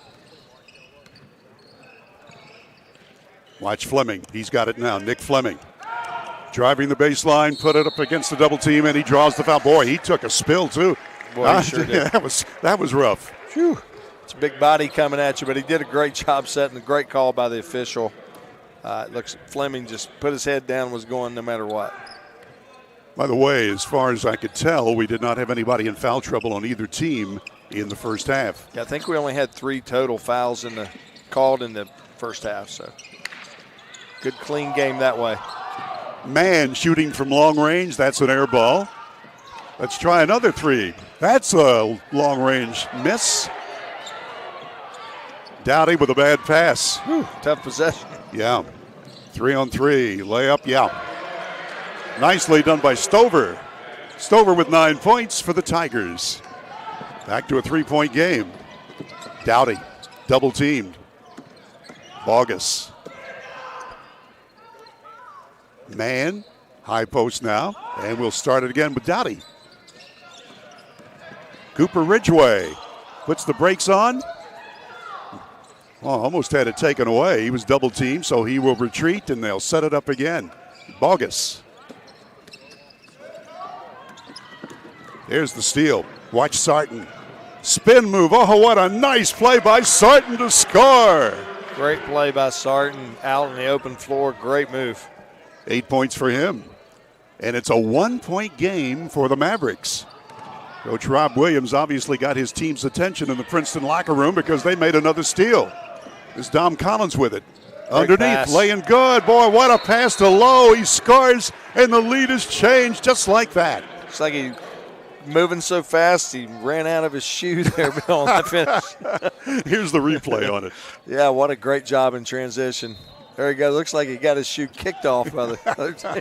Watch Fleming. He's got it now. Nick Fleming driving the baseline, put it up against the double team, and he draws the foul. Boy, he took a spill, too. Boy, he sure did. That was rough. Whew. It's a big body coming at you, but he did a great job setting. A great call by the official. It looks Fleming just put his head down, was going no matter what. By the way, as far as I could tell, we did not have anybody in foul trouble on either team in the first half. Yeah, I think we only had 3 total fouls called in the first half. So good, clean game that way. Man shooting from long range. That's an air ball. Let's try another 3. That's a long range miss. Dowdy with a bad pass. Whew, tough possession. Yeah. 3-on-3 layup. Yeah. Nicely done by Stover. Stover with 9 points for the Tigers. Back to a 3-point game. Dowdy, double teamed. Bogus. Man, high post now, and we'll start it again with Dowdy. Cooper Ridgway puts the brakes on. Oh, almost had it taken away. He was double teamed, so he will retreat, and they'll set it up again. Bogus. There's the steal. Watch Sarton. Spin move. Oh, what a nice play by Sarton to score. Great play by Sarton out in the open floor. Great move. 8 points for him. And it's a 1-point game for the Mavericks. Coach Rob Williams obviously got his team's attention in the Princeton locker room because they made another steal. There's Dom Collins with it. Great underneath, pass. Laying good. Boy, what a pass to Lowe. He scores, and the lead is changed just like that. It's like he moving so fast, he ran out of his shoe there on that finish. Here's the replay on it. Yeah, what a great job in transition. There he goes. Looks like he got his shoe kicked off by the other team.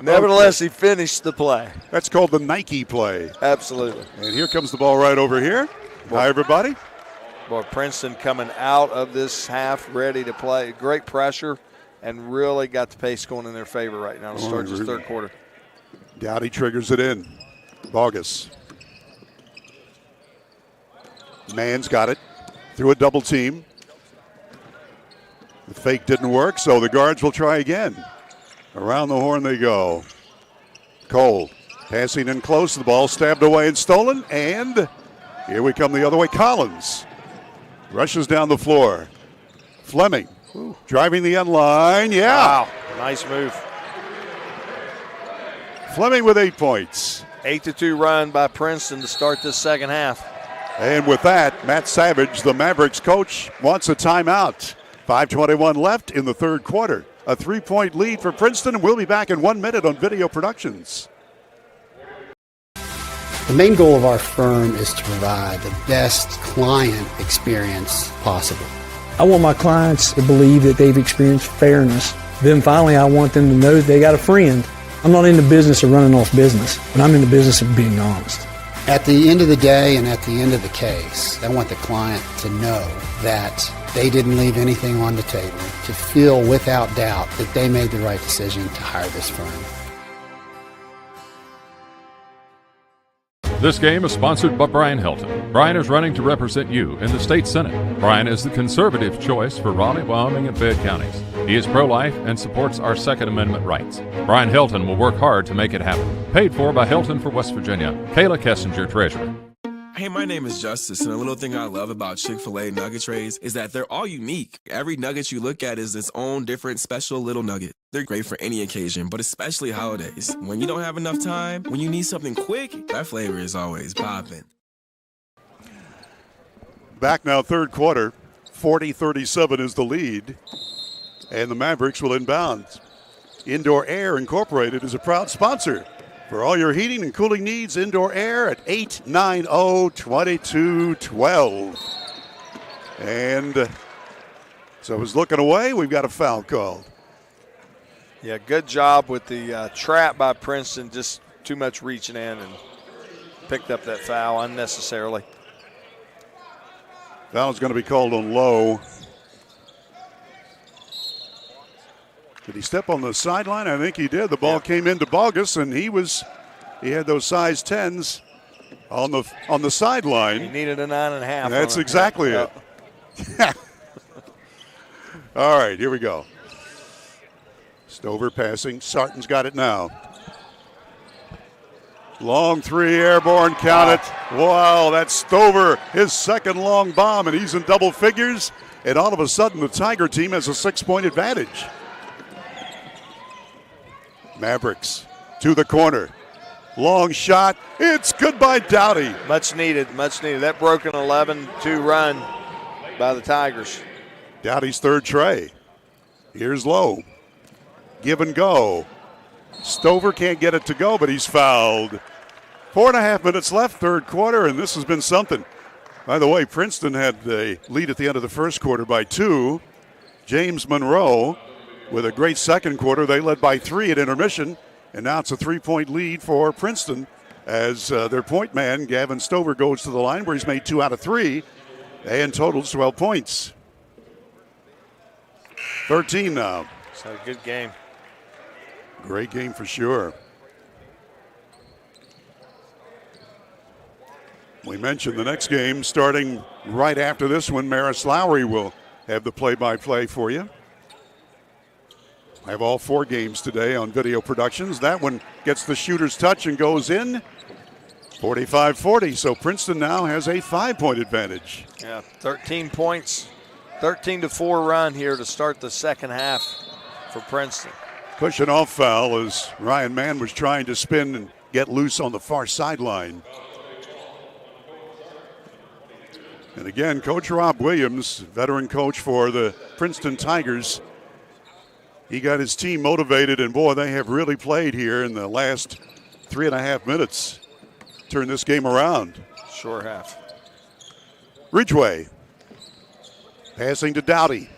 Nevertheless, he finished the play. That's called the Nike play. Absolutely. And here comes the ball right over here. Hi, everybody. Boy, Princeton coming out of this half ready to play. Great pressure and really got the pace going in their favor right now to start this third quarter. Dowdy triggers it in. Bogus. Mann's got it through a double team. The fake didn't work, so the guards will try again. Around the horn they go. Cole passing in close. The ball stabbed away and stolen. And here we come the other way. Collins rushes down the floor. Fleming driving the end line. Yeah. Wow. Nice move. Fleming with 8 points. 8-2 run by Princeton to start this second half. And with that, Matt Savage, the Mavericks coach, wants a timeout. 5:21 left in the third quarter. A 3-point lead for Princeton. We'll be back in 1 minute on Video Productions. The main goal of our firm is to provide the best client experience possible. I want my clients to believe that they've experienced fairness. Then finally, I want them to know that they got a friend. I'm not in the business of running off business, but I'm in the business of being honest. At the end of the day and at the end of the case, I want the client to know that they didn't leave anything on the table, to feel without doubt that they made the right decision to hire this firm. This game is sponsored by Brian Helton. Brian is running to represent you in the state senate. Brian is the conservative choice for Raleigh, Wyoming, and Fayette counties. He is pro-life and supports our Second Amendment rights. Brian Helton will work hard to make it happen. Paid for by Helton for West Virginia. Kayla Kessinger, Treasurer. Hey, my name is Justice, and a little thing I love about Chick-fil-A nugget trays is that they're all unique. Every nugget you look at is its own different special little nugget. They're great for any occasion, but especially holidays. When you don't have enough time, when you need something quick, that flavor is always popping. Back now, third quarter. 40-37 is the lead, and the Mavericks will inbound. Indoor Air Incorporated is a proud sponsor. For all your heating and cooling needs, Indoor Air at 890-2212. And so he's looking away. We've got a foul called. Yeah, good job with the trap by Princeton. Just too much reaching in and picked up that foul unnecessarily. Foul's going to be called on Lowe. Did he step on the sideline? I think he did. The ball came into Bogus, and he had those size 10s on the sideline. He needed a 9.5. That's exactly it. All right, here we go. Stover passing. Sarton's got it now. Long three, airborne, count it. Wow, that's Stover, his second long bomb, and he's in double figures. And all of a sudden, the Tiger team has a 6-point advantage. Mavericks to the corner. Long shot. It's good by Dowdy. Much needed, much needed. That broke an 11-2 run by the Tigers. Dowdy's third tray. Here's Lowe. Give and go. Stover can't get it to go, but he's fouled. 4.5 minutes left, third quarter, and this has been something. By the way, Princeton had the lead at the end of the first quarter by 2. James Monroe with a great second quarter. They led by 3 at intermission, and now it's a 3-point lead for Princeton as their point man, Gavin Stover, goes to the line where he's made 2 out of 3 and totals 12 points. 13 now. So good game. Great game for sure. We mentioned the next game starting right after this one. Maris Lowry will have the play-by-play for you. I have all 4 games today on Video Productions. That one gets the shooter's touch and goes in. 45-40, so Princeton now has a 5-point advantage. Yeah, 13 points. 13-4 run here to start the second half for Princeton. Pushing off foul as Ryan Mann was trying to spin and get loose on the far sideline. And again, Coach Rob Williams, veteran coach for the Princeton Tigers, he got his team motivated, and boy, they have really played here in the last 3.5 minutes. Turn this game around. Sure have. Ridgway passing to Dowdy.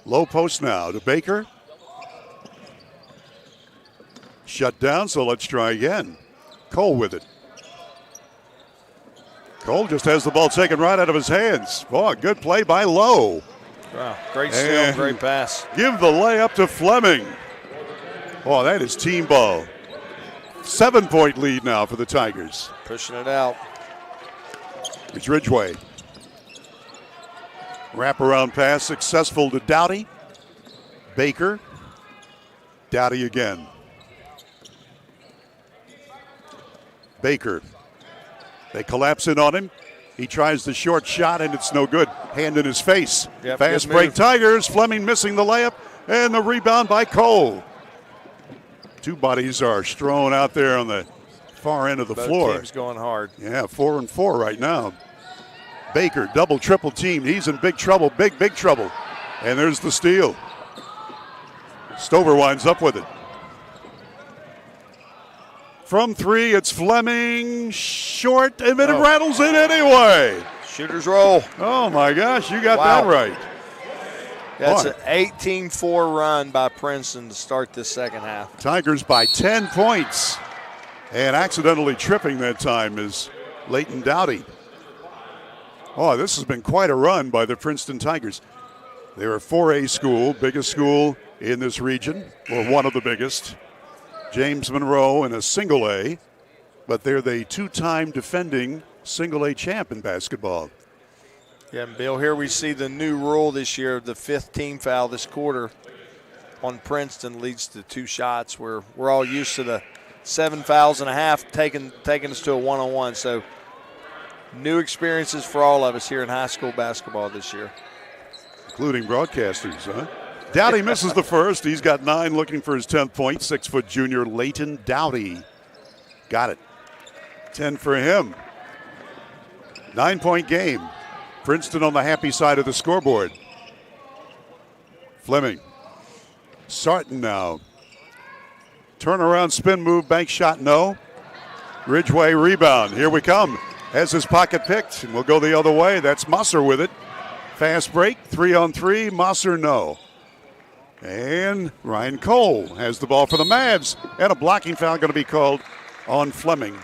Low post now to Baker. Shut down, so let's try again. Cole with it. Cole just has the ball taken right out of his hands. Boy, good play by Lowe. Wow, great steal, great pass. Give the layup to Fleming. Oh, that is team ball. 7-point lead now for the Tigers. Pushing it out. It's Ridgway. Wraparound pass successful to Dowdy. Baker. Dowdy again. Baker. They collapse in on him. He tries the short shot, and it's no good. Hand in his face. Yep, fast break Tigers. Fleming missing the layup, and the rebound by Cole. 2 bodies are strewn out there on the far end of the floor. Both teams going hard. Yeah, 4-4 right now. Baker, double, triple team. He's in big trouble, big trouble. And there's the steal. Stover winds up with it. From three, it's Fleming, short, and then it rattles in anyway. Shooter's roll. Oh, my gosh, you got that right. That's an 18-4 run by Princeton to start this second half. Tigers by 10 points. And accidentally tripping that time is Leighton Dowdy. Oh, this has been quite a run by the Princeton Tigers. They're a 4A school, biggest school in this region, or one of the biggest. James Monroe in a single A, but they're the two-time defending single A champ in basketball. Yeah, and Bill, here we see the new rule this year. The fifth team foul this quarter on Princeton leads to 2 shots, where we're all used to the 7 fouls and a half taking us to a one-on-one. So new experiences for all of us here in high school basketball this year. Including broadcasters, huh? Dowdy misses the first. He's got 9, looking for his 10th point. 6-foot junior Leighton Dowdy. Got it. 10 for him. 9-point game. Princeton on the happy side of the scoreboard. Fleming. Sarton now. Turnaround spin move, bank shot, no. Ridgeway rebound. Here we come. Has his pocket picked, and we'll go the other way. That's Mosser with it. Fast break, 3-on-3. Mosser, no. And Ryan Cole has the ball for the Mavs. And a blocking foul going to be called on Fleming,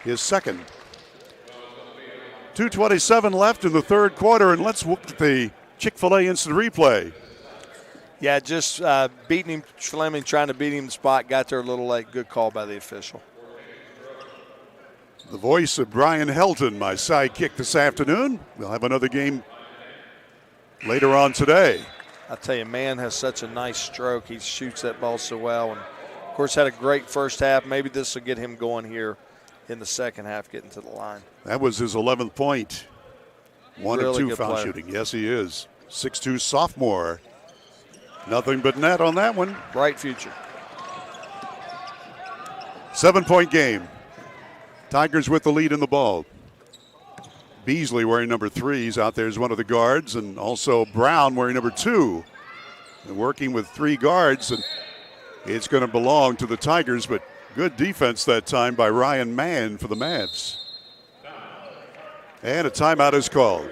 his second. 2:27 left in the third quarter, and let's look at the Chick-fil-A instant replay. Yeah, just beating him, Fleming trying to beat him in the spot, got there a little late. Good call by the official. The voice of Brian Helton, my sidekick this afternoon. We'll have another game later on today. I tell you, man has such a nice stroke. He shoots that ball so well. And, of course, had a great first half. Maybe this will get him going here in the second half, getting to the line. That was his 11th point. 1 really of 2 foul player. shooting. Yes, he is. 6'2" sophomore. Nothing but net on that one. Bright future. 7-point game. Tigers with the lead in the ball. Beasley wearing number 3 is out there as one of the guards, and also Brown wearing number 2. And working with 3 guards, and it's going to belong to the Tigers, but good defense that time by Ryan Mann for the Mavs. And a timeout is called.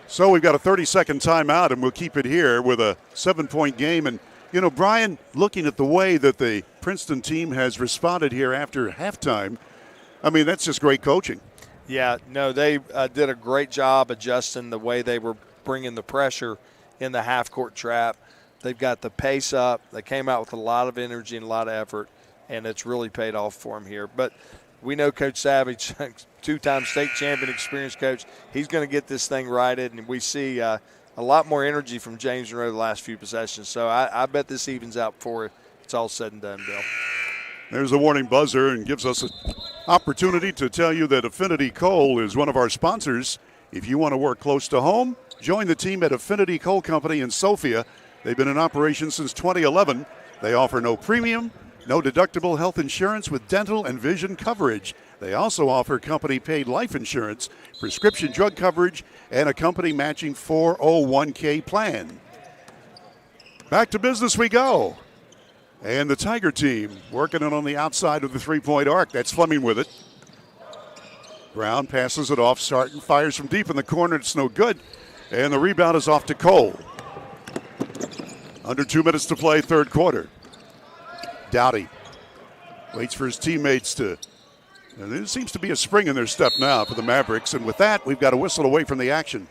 So we've got a 30-second timeout, and we'll keep it here with a 7-point game. And, you know, Brian, looking at the way that the Princeton team has responded here after halftime, I mean, that's just great coaching. Yeah, no, they did a great job adjusting the way they were bringing the pressure in the half-court trap. They've got the pace up. They came out with a lot of energy and a lot of effort, and it's really paid off for them here. But we know Coach Savage, 2-time state champion, experienced coach, he's going to get this thing righted, and we see a lot more energy from James Monroe the last few possessions. So I bet this evens out before it's all said and done, Bill. There's a warning buzzer and gives us an opportunity to tell you that Affinity Coal is one of our sponsors. If you want to work close to home, join the team at Affinity Coal Company in Sophia. They've been in operation since 2011. They offer no premium, no deductible health insurance with dental and vision coverage. They also offer company-paid life insurance, prescription drug coverage, and a company-matching 401k plan. Back to business we go. And the Tiger team working it on the outside of the three-point arc. That's Fleming with it. Brown passes it off. Sarton fires from deep in the corner. It's no good. And the rebound is off to Cole. Under 2 minutes to play, third quarter. Dowdy waits for his teammates to. And there seems to be a spring in their step now for the Mavericks. And with that, we've got a whistle away from the action.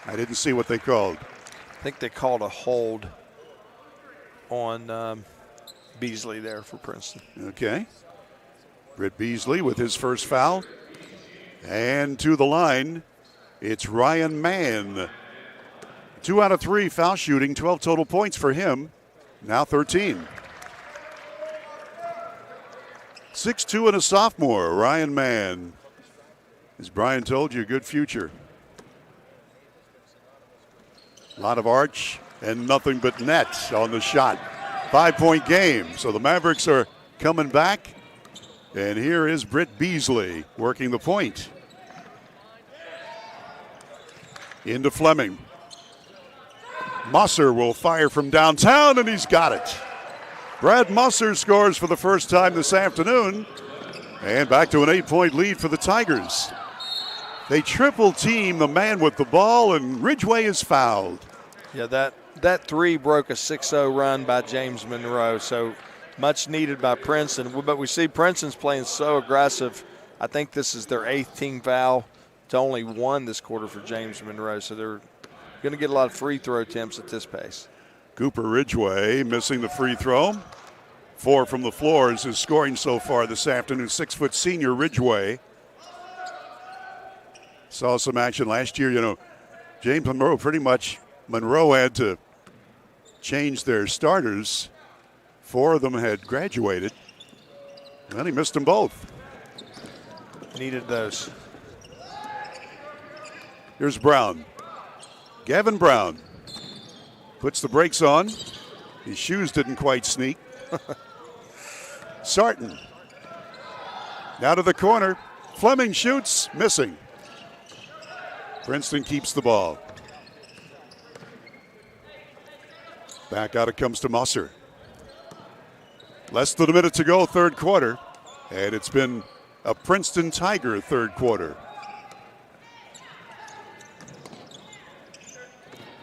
I didn't see what they called. I think they called a hold on Beasley there for Princeton. Okay. Britt Beasley with his first foul. And to the line, it's Ryan Mann. 2 out of 3 foul shooting, 12 total points for him. Now 13. 6'2" and a sophomore, Ryan Mann. As Brian told you, good future. A lot of arch and nothing but net on the shot. 5-point game. So the Mavericks are coming back. And here is Britt Beasley working the point. Into Fleming. Musser will fire from downtown, and he's got it. Brad Musser scores for the first time this afternoon, and back to an 8-point lead for the Tigers. They triple team the man with the ball, and Ridgway is fouled. Yeah, that three broke a 6-0 run by James Monroe, so much needed by Princeton. But we see Princeton's playing so aggressive. I think this is their 8th team foul to only 1 this quarter for James Monroe, so they're going to get a lot of free throw attempts at this pace. Cooper Ridgway missing the free throw. 4 from the floor is his scoring so far this afternoon. 6-foot senior Ridgway. Saw some action last year. You know, James Monroe Monroe had to change their starters. 4 of them had graduated. And he missed them both. Needed those. Here's Brown. Gavin Brown puts the brakes on. His shoes didn't quite sneak. Sarton. Now to the corner. Fleming shoots, missing. Princeton keeps the ball. Back out it comes to Musser. Less than a minute to go, third quarter. And it's been a Princeton Tiger third quarter.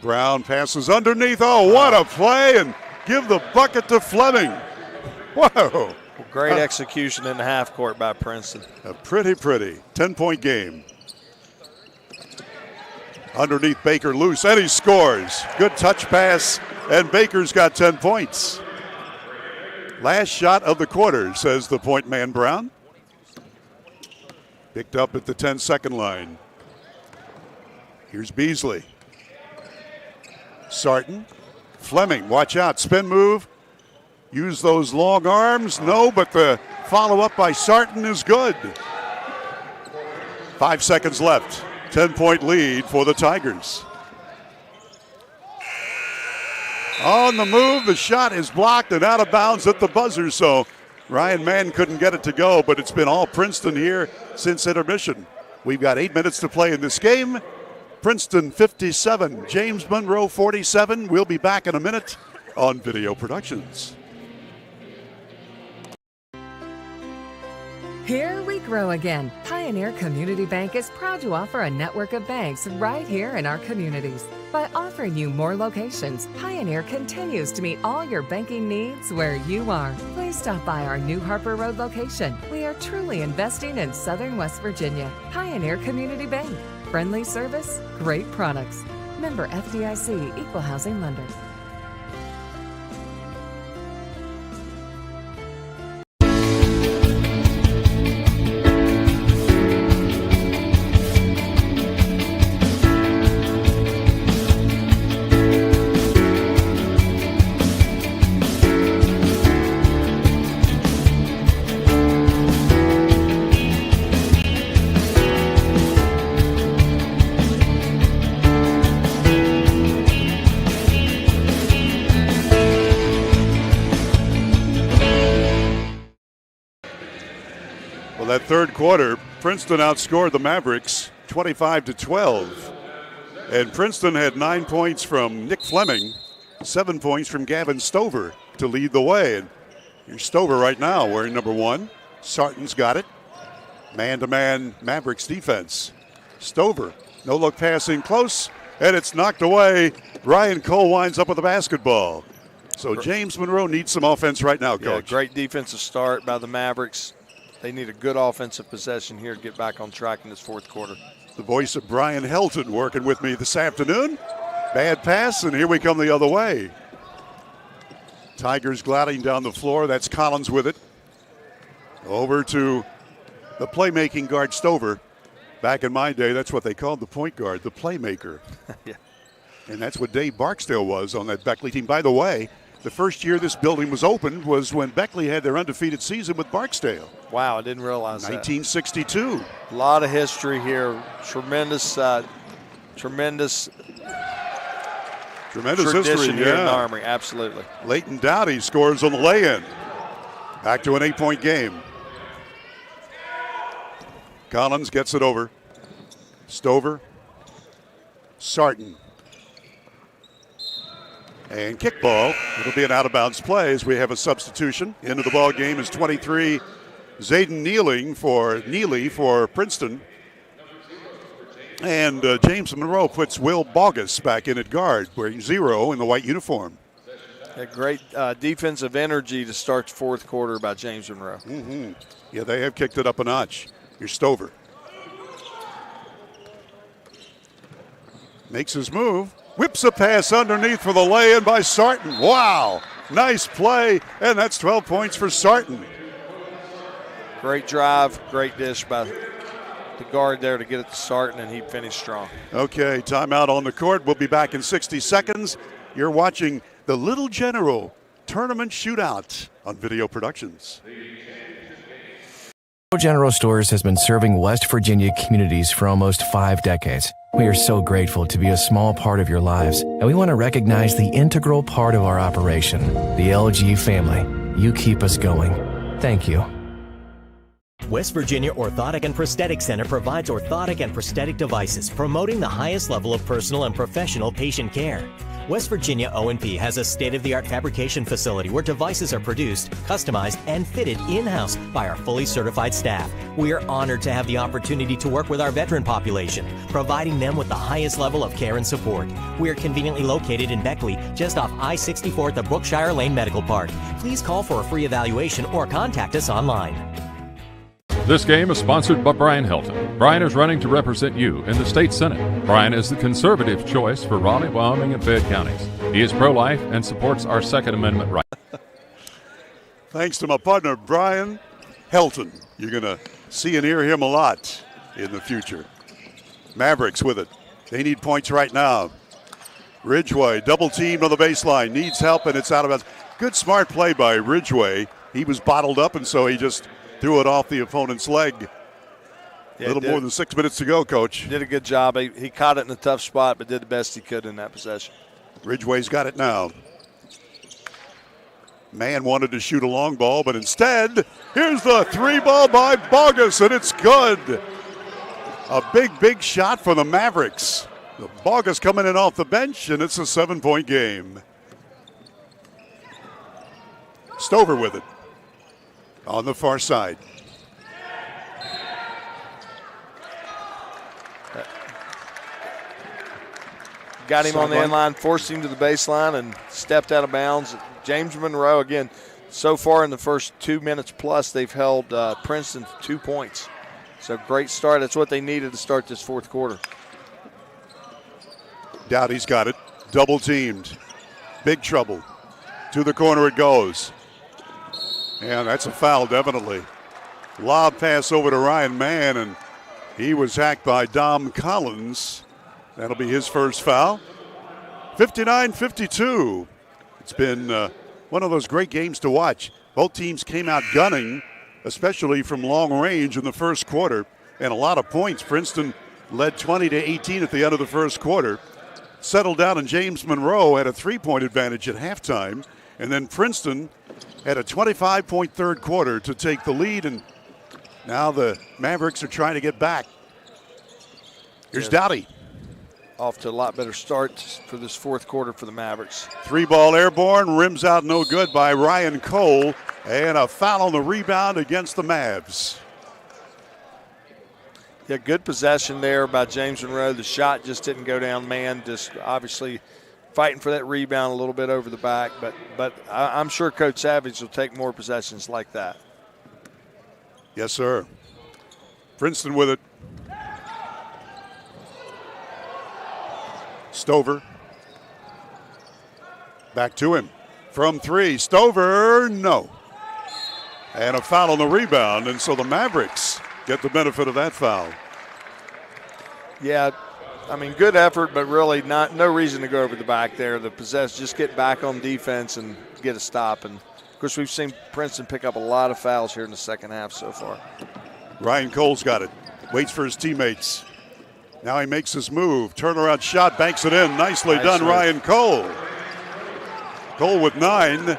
Brown passes underneath. Oh, what a play, and give the bucket to Fleming. Whoa. Great execution in the half court by Princeton. A pretty 10-point game. Underneath Baker loose, and he scores. Good touch pass, and Baker's got 10 points. Last shot of the quarter, says the point man Brown. Picked up at the 10-second line. Here's Beasley. Sarton. Fleming, watch out, spin move. Use those long arms. No, but the follow-up by Sarton is good. 5 seconds left. 10-point lead for the Tigers. On the move, the shot is blocked and out of bounds at the buzzer, so Ryan Mann couldn't get it to go, but it's been all Princeton here since intermission. We've got 8 minutes to play in this game. Princeton 57, James Monroe 47. We'll be back in a minute on Video Productions. Here we grow again. Pioneer Community Bank is proud to offer a network of banks right here in our communities. By offering you more locations, Pioneer continues to meet all your banking needs where you are. Please stop by our New Harper Road location. We are truly investing in Southern West Virginia. Pioneer Community Bank. Friendly service, great products. Member FDIC, Equal Housing Lender. That third quarter, Princeton outscored the Mavericks 25-12. And Princeton had 9 points from Nick Fleming, 7 points from Gavin Stover to lead the way. And here's Stover right now wearing number 1. Sarton's got it. Man-to-man Mavericks defense. Stover, no-look pass in close, and it's knocked away. Ryan Cole winds up with the basketball. So James Monroe needs some offense right now, Coach. Yeah, great defensive start by the Mavericks. They need a good offensive possession here to get back on track in this fourth quarter. The voice of Brian Helton working with me this afternoon. Bad pass, and here we come the other way. Tigers gliding down the floor. That's Collins with it. Over to the playmaking guard Stover. Back in my day, that's what they called the point guard, the playmaker. Yeah. And that's what Dave Barksdale was on that Beckley team. By the way, the first year this building was opened was when Beckley had their undefeated season with Barksdale. Wow, I didn't realize 1962. That. A lot of history here. Tremendous tradition history here in ARMORY, absolutely. Leighton Dowdy scores on the lay-in. Back to an 8-point game. Collins gets it over. Stover. Sarton. And kickball. It'll be an out-of-bounds play as we have a substitution. Into the ball game is 23, Zayden Neely for Princeton. And James Monroe puts Will Bogus back in at guard, wearing 0 in the white uniform. A great defensive energy to start the fourth quarter by James Monroe. Mm-hmm. Yeah, they have kicked it up a notch. Here's Stover. Makes his move. Whips a pass underneath for the lay-in by Sarton. Wow, nice play, and that's 12 points for Sarton. Great drive, great dish by the guard there to get it to Sarton, and he finished strong. Okay, timeout on the court. We'll be back in 60 seconds. You're watching the Little General Tournament Shootout on Video Productions. General Stores has been serving West Virginia communities for almost 5 decades. We are so grateful to be a small part of your lives, and we want to recognize the integral part of our operation, the LG family. You keep us going. Thank you. West Virginia Orthotic and Prosthetic Center provides orthotic and prosthetic devices, promoting the highest level of personal and professional patient care. West Virginia O&P has a state-of-the-art fabrication facility where devices are produced, customized, and fitted in-house by our fully certified staff. We are honored to have the opportunity to work with our veteran population, providing them with the highest level of care and support. We are conveniently located in Beckley, just off I-64 at the Brookshire Lane Medical Park. Please call for a free evaluation or contact us online. This game is sponsored by Brian Helton. Brian is running to represent you in the state senate. Brian is the conservative choice for Raleigh, Wyoming, and Fayette counties. He is pro-life and supports our Second Amendment right. Thanks to my partner, Brian Helton. You're going to see and hear him a lot in the future. Mavericks with it. They need points right now. Ridgway, double teamed on the baseline, needs help, and it's out of bounds. Good, smart play by Ridgway. He was bottled up, and so he just threw it off the opponent's leg. A little more than 6 minutes to go, Coach. Did a good job. He caught it in a tough spot, but did the best he could in that possession. Ridgway's got it now. Man wanted to shoot a long ball, but instead, here's the 3-ball by Bogus, and it's good. A big shot for the Mavericks. The Bogus coming in off the bench, and it's a 7-point game. Stover with it. On the far side. Got him on the end line, forced him to the baseline, and stepped out of bounds. James Monroe, again, so far in the first 2 minutes plus, they've held Princeton to 2 points. So great start. That's what they needed to start this fourth quarter. Dowdy's got it. Double teamed. Big trouble. To the corner it goes. And that's a foul, definitely. Lob pass over to Ryan Mann, and he was hacked by Dom Collins. That'll be his first foul. 59-52. It's been one of those great games to watch. Both teams came out gunning, especially from long range in the first quarter, and a lot of points. Princeton led 20-18 at the end of the first quarter. Settled down, and James Monroe had a 3-point advantage at halftime. And then Princeton had a 25-point third quarter to take the lead, and now the Mavericks are trying to get back. Here's Dowdy. Off to a lot better start for this fourth quarter for the Mavericks. 3-ball airborne, rims out no good by Ryan Cole, and a foul on the rebound against the Mavs. Yeah, good possession there by James Monroe. The shot just didn't go down. Man, just obviously fighting for that rebound a little bit over the back, but I'm sure Coach Savage will take more possessions like that. Yes, sir. Princeton with it. Stover. Back to him. From 3. Stover, no. And a foul on the rebound, and so the Mavericks get the benefit of that foul. Yeah, I mean, good effort, but really no reason to go over the back there. The possession, just get back on defense and get a stop. And, of course, we've seen Princeton pick up a lot of fouls here in the second half so far. Ryan Cole's got it. Waits for his teammates. Now he makes his move. Turnaround shot, banks it in. Nicely done, Ryan Cole. Cole with 9,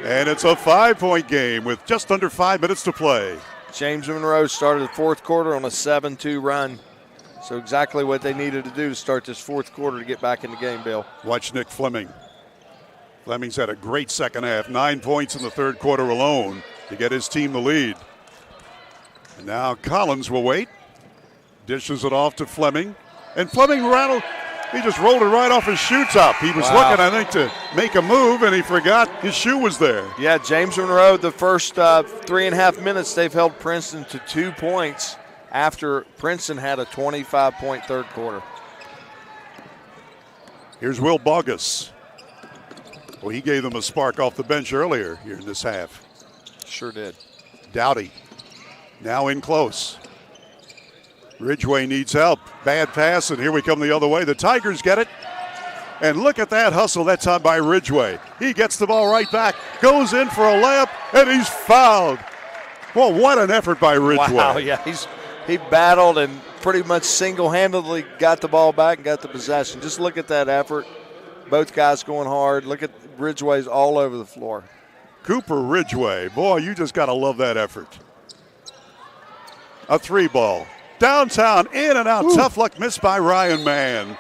and it's a 5-point game with just under 5 minutes to play. James Monroe started the fourth quarter on a 7-2 run. So exactly what they needed to do to start this fourth quarter to get back in the game, Bill. Watch Nick Fleming. Fleming's had a great second half, 9 points in the third quarter alone to get his team the lead. And now Collins will wait, dishes it off to Fleming, and Fleming he just rolled it right off his shoe top. He was looking, I think, to make a move, and he forgot his shoe was there. Yeah, James Monroe, the first 3.5 minutes, they've held Princeton to 2 points after Princeton had a 25-point third quarter. Here's Will Bogus. Well, he gave them a spark off the bench earlier here in this half. Sure did. Dowdy now in close. Ridgway needs help. Bad pass, and here we come the other way. The Tigers get it. And look at that hustle that time by Ridgway. He gets the ball right back, goes in for a layup, and he's fouled. Well, what an effort by Ridgway. Wow, yeah, he battled and pretty much single-handedly got the ball back and got the possession. Just look at that effort. Both guys going hard. Look at Ridgway's all over the floor. Cooper Ridgway, boy, you just got to love that effort. A 3-ball. Downtown, in and out. Ooh. Tough luck missed by Ryan Mann.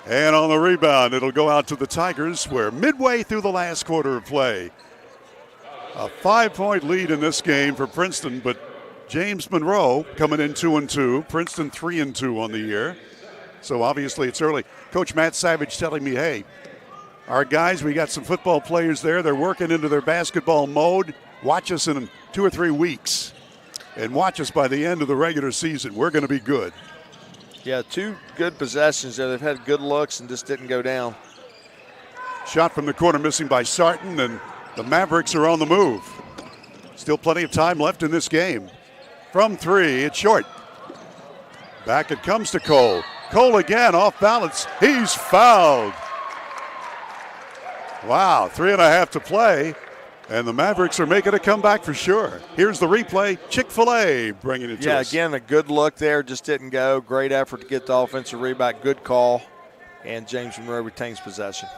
And on the rebound, it'll go out to the Tigers. We're midway through the last quarter of play. A 5-point lead in this game for Princeton, but James Monroe coming in 2-2. Princeton 3-2 on the year. So obviously it's early. Coach Matt Savage telling me, hey, our guys, we got some football players there. They're working into their basketball mode. Watch us in 2 or 3 weeks. And watch us by the end of the regular season. We're going to be good. Yeah, 2 good possessions there. They've had good looks and just didn't go down. Shot from the corner missing by Sarton, and the Mavericks are on the move. Still plenty of time left in this game. From 3, it's short. Back it comes to Cole. Cole again off balance. He's fouled. Wow, 3.5 to play. And the Mavericks are making a comeback for sure. Here's the replay. Chick-fil-A bringing it to us. Yeah, again, a good look there. Just didn't go. Great effort to get the offensive rebound. Good call. And James Monroe retains possession.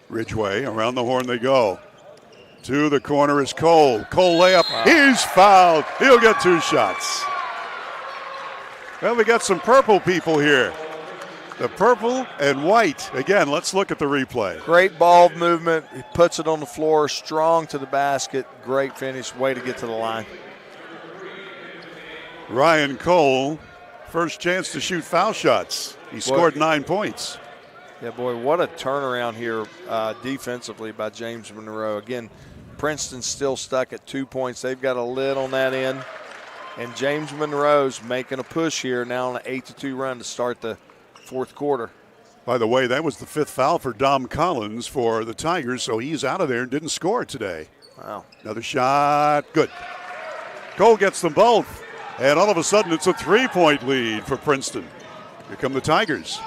Ridgway, around the horn they go. To the corner is Cole. Cole layup. Wow. He's fouled. He'll get 2 shots. Well, we got some purple people here. The purple and white. Again, let's look at the replay. Great ball movement. He puts it on the floor, strong to the basket. Great finish. Way to get to the line. Ryan Cole, first chance to shoot foul shots. He scored 9 points. Yeah, boy, what a turnaround here defensively by James Monroe. Again, Princeton's still stuck at 2 points. They've got a lid on that end. And James Monroe's making a push here now on an 8-2 run to start the fourth quarter. By the way, that was the 5th foul for Dom Collins for the Tigers, so he's out of there and didn't score today. Wow. Another shot. Good. Cole gets them both. And all of a sudden, it's a 3-point lead for Princeton. Here come the Tigers.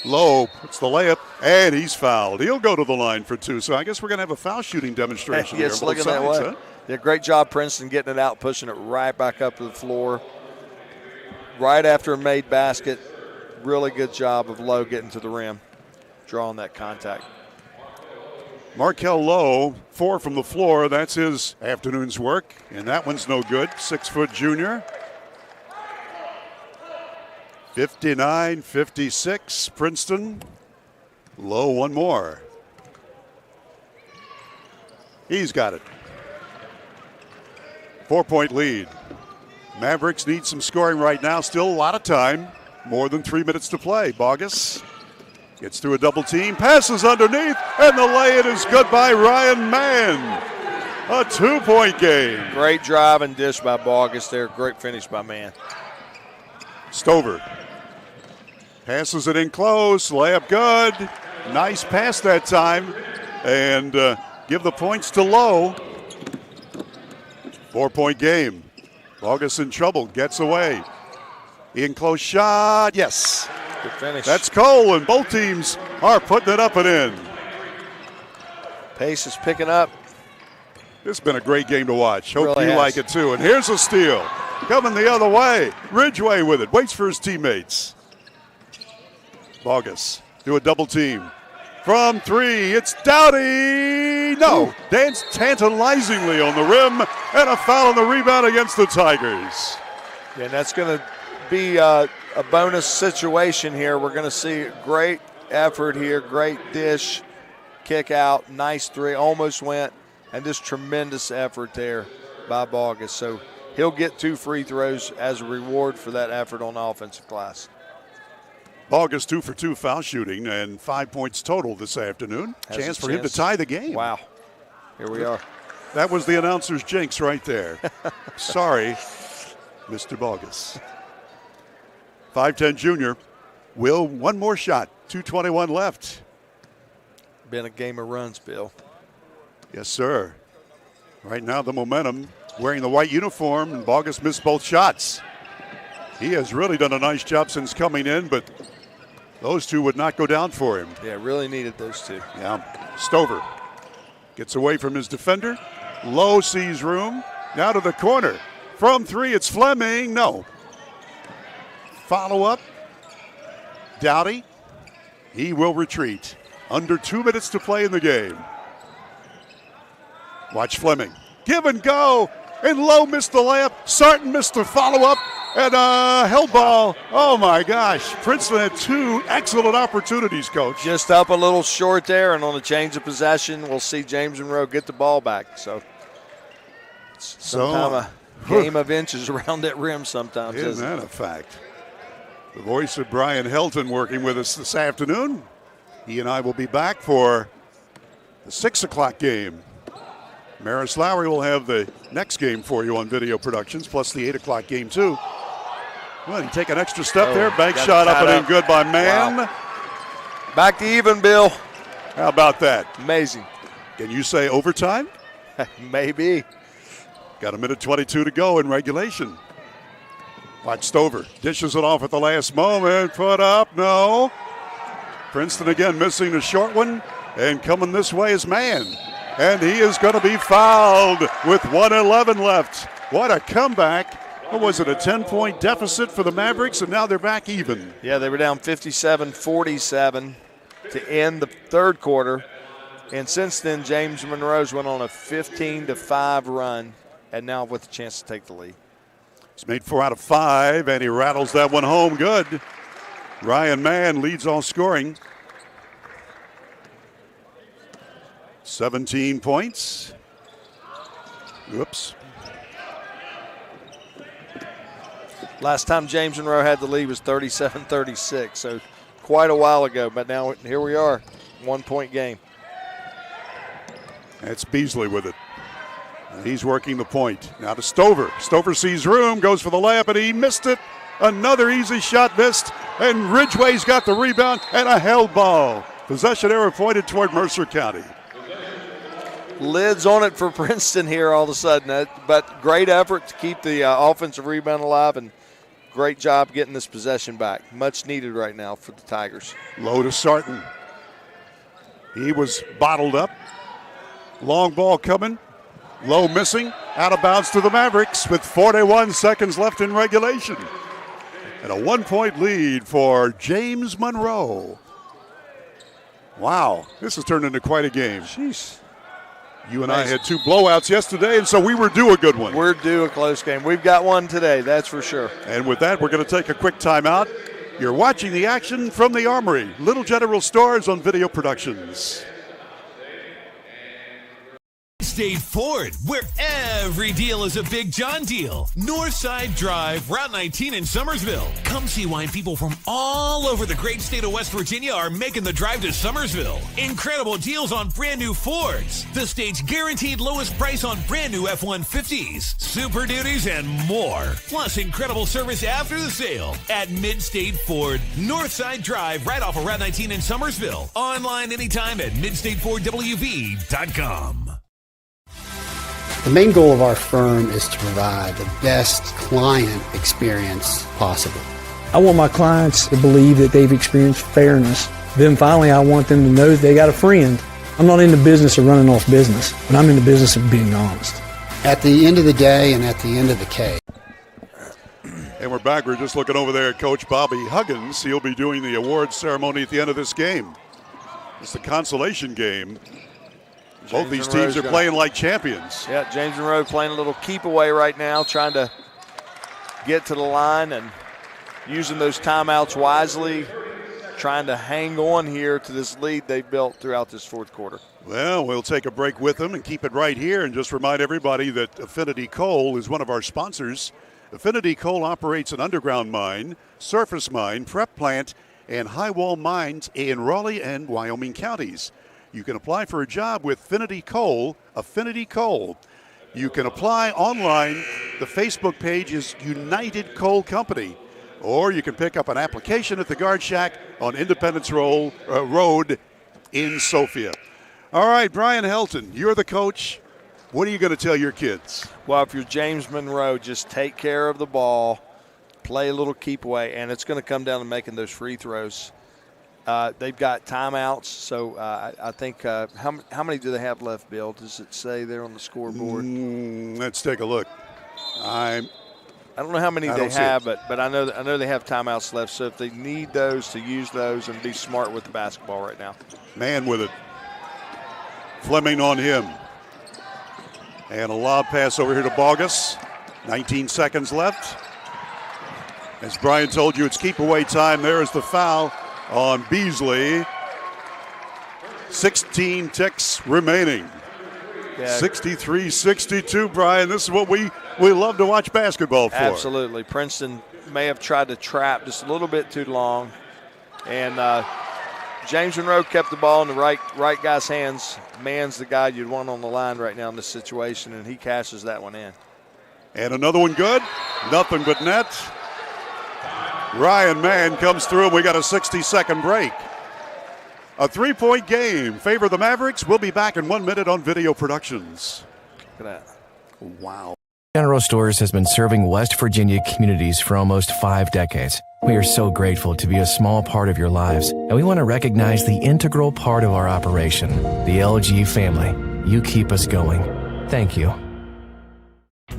Lowe puts the layup, and he's fouled. He'll go to the line for 2. So I guess we're going to have a foul shooting demonstration yes, here. Looking that way. Huh? Yeah, great job, Princeton, getting it out, pushing it right back up to the floor. Right after a made basket. Really good job of Lowe getting to the rim, drawing that contact. Markel Lowe, 4 from the floor. That's his afternoon's work, and that one's no good. 6-foot junior. 59-56, Princeton. Lowe, one more. He's got it. 4-point lead. Mavericks need some scoring right now. Still a lot of time. More than 3 minutes to play. Bogus gets through a double team, passes underneath, and the lay-in is good by Ryan Mann. A 2-point game. Great drive and dish by Bogus there. Great finish by Mann. Stover passes it in close. Layup good. Nice pass that time. And give the points to Lowe. 4-point game. Bogus in trouble. Gets away. In close shot, yes. Good finish. That's Cole, and both teams are putting it up and in. Pace is picking up. This has been a great game to watch. Hope really you has. like it too. And here's a steal. Coming the other way. Ridgway with it. Waits for his teammates. Bogus do a double team. From 3, it's Dowdy. No, danced tantalizingly on the rim, and a foul on the rebound against the Tigers. Yeah, and that's going to be a bonus situation here. We're going to see great effort here. Great dish, kick out, nice three, almost went, and just tremendous effort there by Bogus. So he'll get 2 free throws as a reward for that effort on the offensive glass. Bogus 2 for 2 foul shooting and 5 points total this afternoon. Chance for him to tie the game. Wow. Here we are. That was the announcer's jinx right there. Sorry, Mr. Bogus. 5'10 junior. Will, one more shot. 2:21 left. Been a game of runs, Bill. Yes, sir. Right now, the momentum, wearing the white uniform, and Bogus missed both shots. He has really done a nice job since coming in, but those two would not go down for him. Yeah, really needed those two. Yeah. Stover gets away from his defender. Lowe sees room. Now to the corner. From 3, it's Fleming. No. Follow up. Dowdy. He will retreat. Under 2 minutes to play in the game. Watch Fleming. Give and go. And Lowe missed the layup. Sarton missed the follow-up. And held ball. Oh, my gosh. Princeton had 2 excellent opportunities, Coach. Just up a little short there, and on the change of possession, we'll see James Monroe get the ball back. So it's sometimes a game of inches around that rim sometimes. Isn't that a fact? The voice of Brian Helton working with us this afternoon. He and I will be back for the 6 o'clock game. Maris Lowry will have the next game for you on video productions, plus the 8 o'clock game, too. Well, he take an extra step there. Bank shot up and in good by Mann. Wow. Back to even, Bill. How about that? Amazing. Can you say overtime? Maybe. Got a minute 22 to go in regulation. Watch Stover. Dishes it off at the last moment. Put up. No. Princeton again missing the short one. And coming this way is Mann. And he is going to be fouled with 1:11 left. What a comeback. What was it, a 10-point deficit for the Mavericks, and now they're back even. Yeah, they were down 57-47 to end the third quarter. And since then, James Monroe's went on a 15-5 run, and now with a chance to take the lead. He's made 4 out of 5, and he rattles that one home good. Ryan Mann leads all scoring. 17 points. Whoops. Last time James Monroe had the lead was 37-36, so quite a while ago. But now here we are, 1-point game. That's Beasley with it. And he's working the point. Now to Stover. Stover sees room, goes for the layup, and he missed it. Another easy shot missed, and Ridgway's got the rebound and a held ball. Possession arrow pointed toward Mercer County. Lids on it for Princeton here all of a sudden, but great effort to keep the offensive rebound alive, and great job getting this possession back. Much needed right now for the Tigers. Low to Sarton. He was bottled up. Long ball coming. Low missing. Out of bounds to the Mavericks with 41 seconds left in regulation. And a 1-point lead for James Monroe. Wow, this has turned into quite a game. Jeez. You and I had 2 blowouts yesterday, and so we were due a good one. We're due a close game. We've got one today, that's for sure. And with that, we're going to take a quick timeout. You're watching the action from the Armory, Little General Stores on Video Productions. State Ford, where every deal is a Big John deal. Northside Drive, Route 19 in Summersville. Come see why people from all over the great state of West Virginia are making the drive to Summersville. Incredible deals on brand new Fords. The state's guaranteed lowest price on brand new F-150s, Super Duties, and more. Plus incredible service after the sale at Mid-State Ford. Northside Drive, right off of Route 19 in Summersville. Online anytime at midstatefordwv.com. The main goal of our firm is to provide the best client experience possible. I want my clients to believe that they've experienced fairness. Then finally, I want them to know that they got a friend. I'm not in the business of running off business, but I'm in the business of being honest. At the end of the day and at the end of the case. And we're back. We're just looking over there at Coach Bobby Huggins. He'll be doing the awards ceremony at the end of this game. It's the consolation game. Both these teams are playing like champions. Yeah, James Monroe playing a little keep away right now, trying to get to the line and using those timeouts wisely. trying to hang on here to this lead they built throughout this fourth quarter. Well, we'll take a break with them and keep it right here and just remind everybody that Affinity Coal is one of our sponsors. Affinity Coal operates an underground mine, surface mine, prep plant, and high wall mines in Raleigh and Wyoming counties. You can apply for a job with Affinity Coal. You can apply online. The Facebook page is United Coal Company. Or you can pick up an application at the Guard Shack on Independence Road in Sophia. All right, Brian Helton, you're the coach. What are you going to tell your kids? Well, if you're James Monroe, just take care of the ball, play a little keep away, and it's going to come down to making those free throws. They've got timeouts, so I think how many do they have left, Bill? Does it say there on the scoreboard? Let's take a look. I don't know how many they have, but I know they have timeouts left. So if they need those, to use those and be smart with the basketball right now. Man with it. Fleming on him. And a lob pass over here to Bogus. 19 seconds left. As Brian told you, it's keep away time. There is the foul on Beasley. 16 ticks remaining. Yeah. 63-62, Brian. This is what we love to watch basketball for. Absolutely. Princeton may have tried to trap just a little bit too long. And James Monroe kept the ball in the right guy's hands. Man's the guy you'd want on the line right now in this situation, and he cashes that one in. And another one good. Nothing but net. Ryan Mann comes through, and we got a 60-second break. A 3-point game. Favor the Mavericks. We'll be back in 1 minute on Video Productions. Look at that. Wow. General Stores has been serving West Virginia communities for almost 5 decades. We are so grateful to be a small part of your lives, and we want to recognize the integral part of our operation, the LG family. You keep us going. Thank you.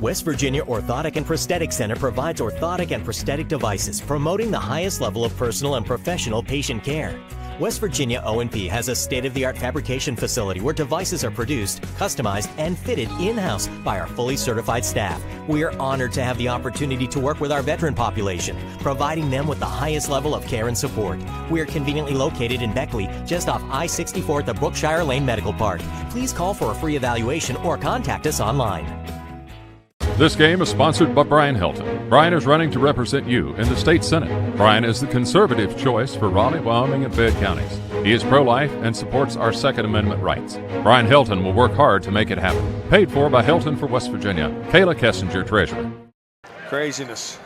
West Virginia Orthotic and Prosthetic Center provides orthotic and prosthetic devices, promoting the highest level of personal and professional patient care. West Virginia O&P has a state-of-the-art fabrication facility where devices are produced, customized, and fitted in-house by our fully certified staff. We are honored to have the opportunity to work with our veteran population, providing them with the highest level of care and support. We are conveniently located in Beckley, just off I-64 at the Brookshire Lane Medical Park. Please call for a free evaluation or contact us online. This game is sponsored by Brian Helton. Brian is running to represent you in the state senate. Brian is the conservative choice for Raleigh, Wyoming, and Fayette counties. He is pro-life and supports our Second Amendment rights. Brian Helton will work hard to make it happen. Paid for by Helton for West Virginia. Kayla Kessinger, treasurer. Craziness.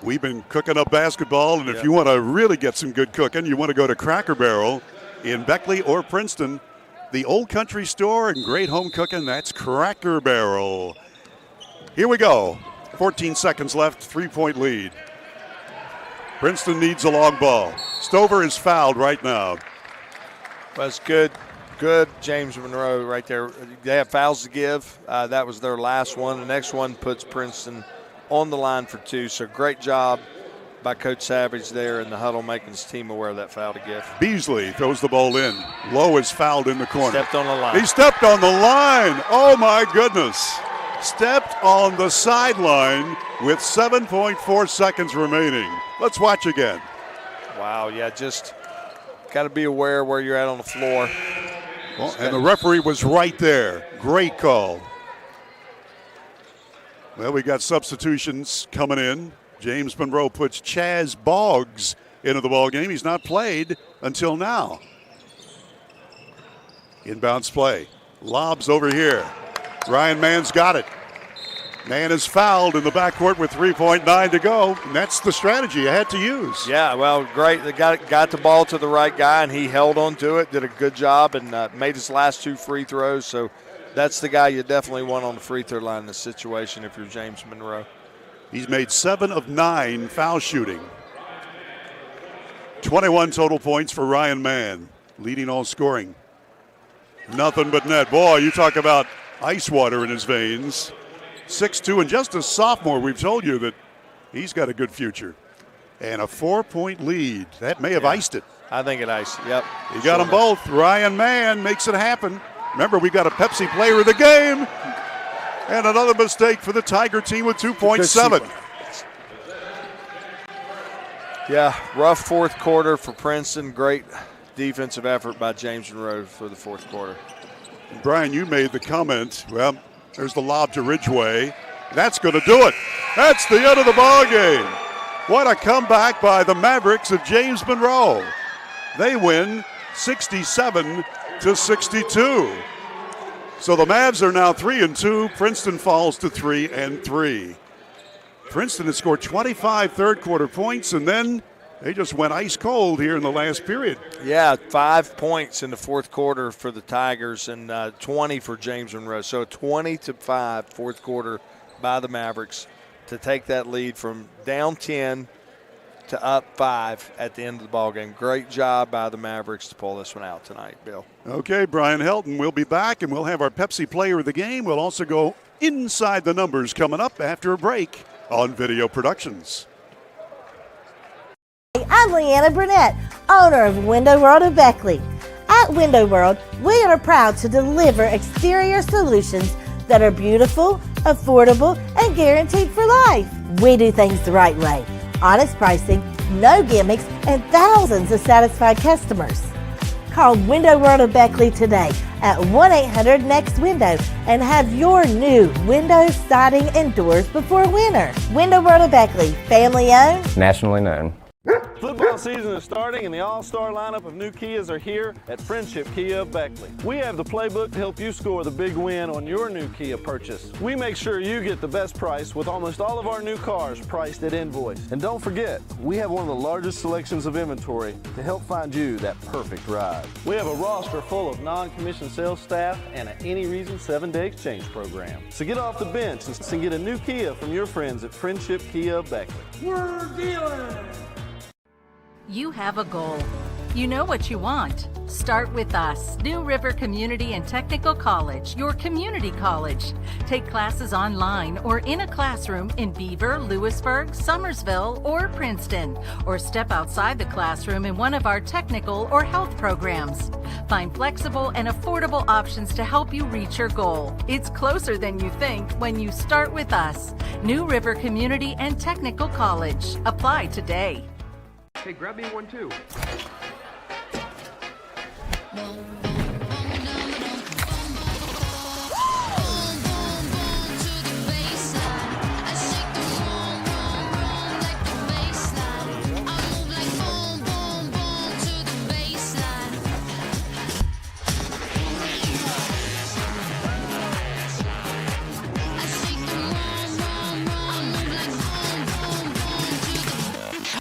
We've been cooking up basketball, and if you want to really get some good cooking, you want to go to Cracker Barrel in Beckley or Princeton. The old country store and great home cooking, that's Cracker Barrel. Here we go. 14 seconds left, 3-point lead. Princeton needs a long ball. Stover is fouled right now. That's good. Good James Monroe right there. They have fouls to give. That was their last one. The next one puts Princeton on the line for 2. So great job by Coach Savage there in the huddle, making his team aware of that foul to give. Beasley throws the ball in. Lowe is fouled in the corner. Stepped on the line. He stepped on the line. Oh, my goodness. Stepped on the sideline with 7.4 seconds remaining. Let's watch again. Wow, yeah, just got to be aware where you're at on the floor. Well, and the referee was right there. Great call. Well, we got substitutions coming in. James Monroe puts Chaz Boggs into the ballgame. He's not played until now. Inbounds play. Lobs over here. Ryan Mann's got it. Mann is fouled in the backcourt with 3.9 to go. And that's the strategy you had to use. Yeah, well, great. They got the ball to the right guy, and he held on to it, did a good job, and made his last 2 free throws. So that's the guy you definitely want on the free throw line in this situation if you're James Monroe. He's made 7 of 9 foul shooting. 21 total points for Ryan Mann, leading all scoring. Nothing but net. Boy, you talk about ice water in his veins. 6'2", and just a sophomore, we've told you that he's got a good future. And a 4-point lead. That may have iced it. I think it iced it, yep. He got them both. Ryan Mann makes it happen. Remember, we got a Pepsi player of the game. And another mistake for the Tiger team with 2.7. Yeah, rough fourth quarter for Princeton. Great defensive effort by James Monroe for the fourth quarter. Brian, you made the comment. Well, there's the lob to Ridgway. That's going to do it. That's the end of the ball game. What a comeback by the Mavericks of James Monroe. They win 67-62. So the Mavs are now 3-2. Princeton falls to 3-3. Princeton has scored 25 third quarter points, and then they just went ice cold here in the last period. Yeah, 5 points in the fourth quarter for the Tigers and 20 for James Monroe. So 20-5 fourth quarter by the Mavericks to take that lead from down 10 to up 5 at the end of the ballgame. Great job by the Mavericks to pull this one out tonight, Bill. Okay, Brian Helton, we'll be back, and we'll have our Pepsi Player of the Game. We'll also go inside the numbers coming up after a break on Video Productions. I'm Leanna Burnett, owner of Window World of Beckley. At Window World, we are proud to deliver exterior solutions that are beautiful, affordable, and guaranteed for life. We do things the right way. Honest pricing, no gimmicks, and thousands of satisfied customers. Call Window World of Beckley today at 1-800-NEXT-WINDOW and have your new windows, siding, and doors before winter. Window World of Beckley, family owned, nationally known. Football season is starting and the all-star lineup of new Kias are here at Friendship Kia of Beckley. We have the playbook to help you score the big win on your new Kia purchase. We make sure you get the best price with almost all of our new cars priced at invoice. And don't forget, we have one of the largest selections of inventory to help find you that perfect ride. We have a roster full of non-commissioned sales staff and an any reason 7-day exchange program. So get off the bench and get a new Kia from your friends at Friendship Kia of Beckley. We're dealing! You have a goal. You know what you want. Start with us. New River Community and Technical College, your community college. Take classes online or in a classroom in Beaver, Lewisburg, Summersville, or Princeton, or step outside the classroom in one of our technical or health programs. Find flexible and affordable options to help you reach your goal. It's closer than you think when you start with us. New River Community and Technical College. Apply today. Hey, grab me one too.